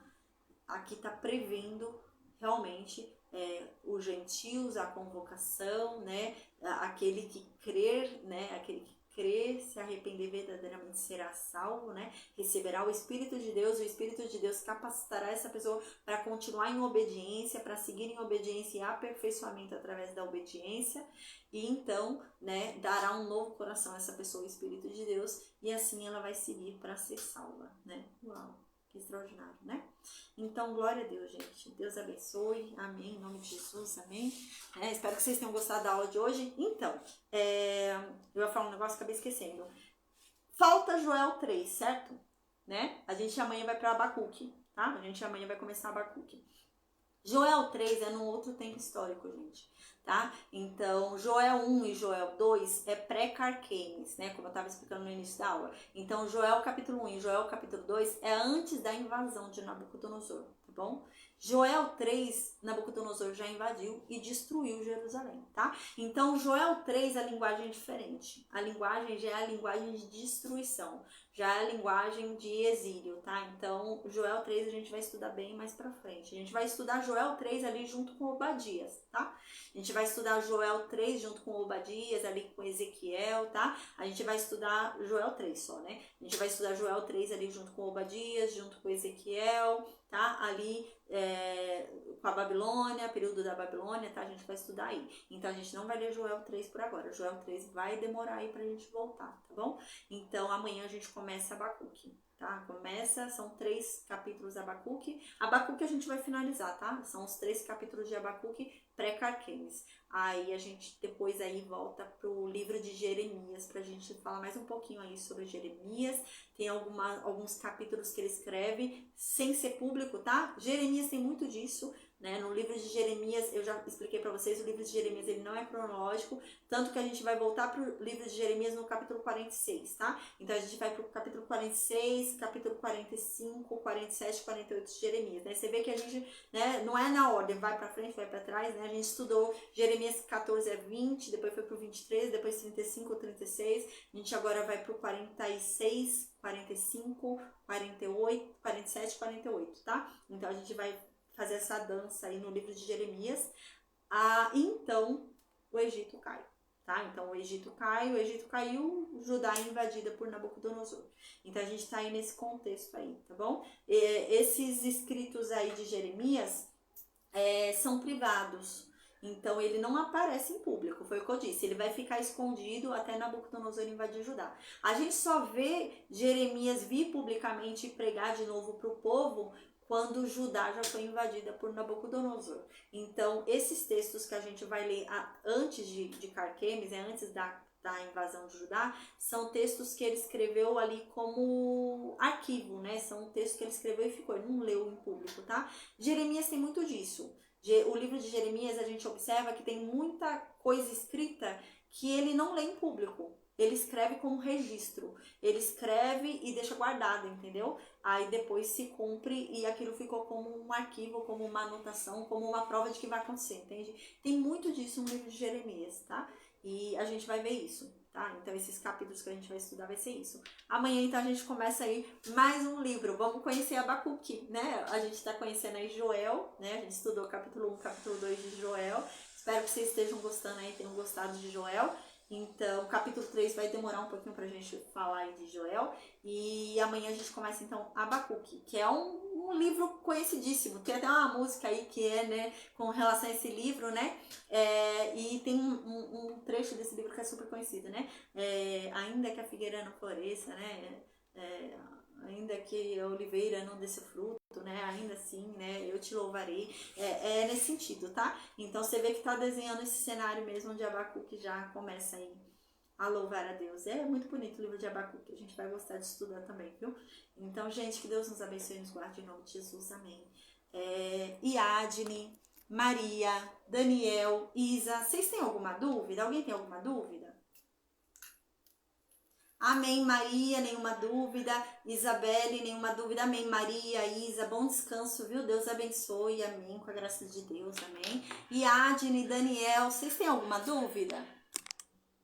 aqui está prevendo realmente os gentios, a convocação, né? Aquele que crer, né? Aquele que crer, se arrepender verdadeiramente será salvo, né? Receberá o Espírito de Deus, o Espírito de Deus capacitará essa pessoa para continuar em obediência, para seguir em obediência e aperfeiçoamento através da obediência, e então, né, dará um novo coração a essa pessoa, o Espírito de Deus, e assim ela vai seguir para ser salva, né? Uau, que extraordinário, né? Então, glória a Deus, gente. Deus abençoe. Amém. Em nome de Jesus. Amém. Espero que vocês tenham gostado da aula de hoje. Então, eu ia falar um negócio que acabei esquecendo. Falta Joel 3, certo? Né? A gente amanhã vai para Abacuque, tá? A gente amanhã vai começar Abacuque. Joel 3 é num outro tempo histórico, gente, tá? Então, Joel 1 e Joel 2 é pré-Carquemes, né? Como eu estava explicando no início da aula. Então, Joel capítulo 1 e Joel capítulo 2 é antes da invasão de Nabucodonosor, tá bom? Joel 3, Nabucodonosor já invadiu e destruiu Jerusalém, tá? Então, Joel 3, a linguagem é diferente. A linguagem já é a linguagem de destruição, já é a linguagem de exílio, tá? Então, Joel 3 a gente vai estudar bem mais pra frente. A gente vai estudar Joel 3 ali junto com Obadias, tá? A gente vai estudar Joel 3 junto com Obadias, ali com Ezequiel, tá? A gente vai estudar Joel 3 só, né? A gente vai estudar Joel 3 ali junto com Obadias, junto com Ezequiel, tá? Ali com a Babilônia, período da Babilônia, tá? A gente vai estudar aí. Então, a gente não vai ler Joel 3 por agora. Joel 3 vai demorar aí pra gente voltar, tá bom? Então, amanhã a gente começa Abacuque, tá? São 3 capítulos de Abacuque. Abacuque a gente vai finalizar, tá? São os 3 capítulos de Abacuque pré-Carquemes. Aí a gente depois aí volta pro livro de Jeremias, pra gente falar mais um pouquinho aí sobre Jeremias. Tem alguns capítulos que ele escreve sem ser público, tá? Jeremias tem muito disso, né? No livro de Jeremias, eu já expliquei para vocês, o livro de Jeremias ele não é cronológico, tanto que a gente vai voltar para o livro de Jeremias no capítulo 46, tá? Então a gente vai para o capítulo 46, capítulo 45, 47, 48 de Jeremias, né? Você vê que a gente, né, não é na ordem, vai para frente, vai para trás, né? A gente estudou Jeremias 14 a 20, depois foi para o 23, depois 35, 36, a gente agora vai para o 46, 45, 48, 47, 48, tá? Então a gente vai fazer essa dança aí no livro de Jeremias. Então o Egito cai, tá? Então o Egito caiu, Judá é invadida por Nabucodonosor. Então a gente tá aí nesse contexto aí, tá bom? Esses escritos aí de Jeremias são privados. Então ele não aparece em público, foi o que eu disse. Ele vai ficar escondido até Nabucodonosor invadir Judá. A gente só vê Jeremias vir publicamente e pregar de novo para o povo quando Judá já foi invadida por Nabucodonosor. Então, esses textos que a gente vai ler antes de Carquemes, antes da invasão de Judá, são textos que ele escreveu ali como arquivo, né? São textos que ele escreveu e ficou, ele não leu em público, tá? Jeremias tem muito disso. O livro de Jeremias, a gente observa que tem muita coisa escrita que ele não lê em público. Ele escreve como registro. Ele escreve e deixa guardado, entendeu? Aí depois se cumpre e aquilo ficou como um arquivo, como uma anotação, como uma prova de que vai acontecer, entende? Tem muito disso no livro de Jeremias, tá? E a gente vai ver isso, tá? Então esses capítulos que a gente vai estudar vai ser isso. Amanhã então a gente começa aí mais um livro. Vamos conhecer Abacuque, né? A gente está conhecendo aí Joel, né? A gente estudou capítulo 1, capítulo 2 de Joel. Espero que vocês estejam gostando aí, tenham gostado de Joel. Então, o capítulo 3 vai demorar um pouquinho pra gente falar aí de Joel. E amanhã a gente começa então Abacuque, que é um livro conhecidíssimo. Tem até uma música aí que é, né, com relação a esse livro, né? E tem um trecho desse livro que é super conhecido, né? Ainda que a figueira não floresça, né? Ainda que a oliveira não dê seu fruto, né? Ainda assim, né? Eu te louvarei. É nesse sentido, tá? Então você vê que tá desenhando esse cenário mesmo onde Abacuque já começa aí a louvar a Deus. É muito bonito o livro de Abacuque. A gente vai gostar de estudar também, viu? Então, gente, que Deus nos abençoe e nos guarde em nome de Jesus. Amém. Iadne, Maria, Daniel, Isa. Vocês têm alguma dúvida? Alguém tem alguma dúvida? Amém, Maria, nenhuma dúvida. Isabelle, nenhuma dúvida. Amém, Maria, Isa, bom descanso, viu? Deus abençoe, amém, com a graça de Deus, amém. E Adne, Daniel, vocês têm alguma dúvida?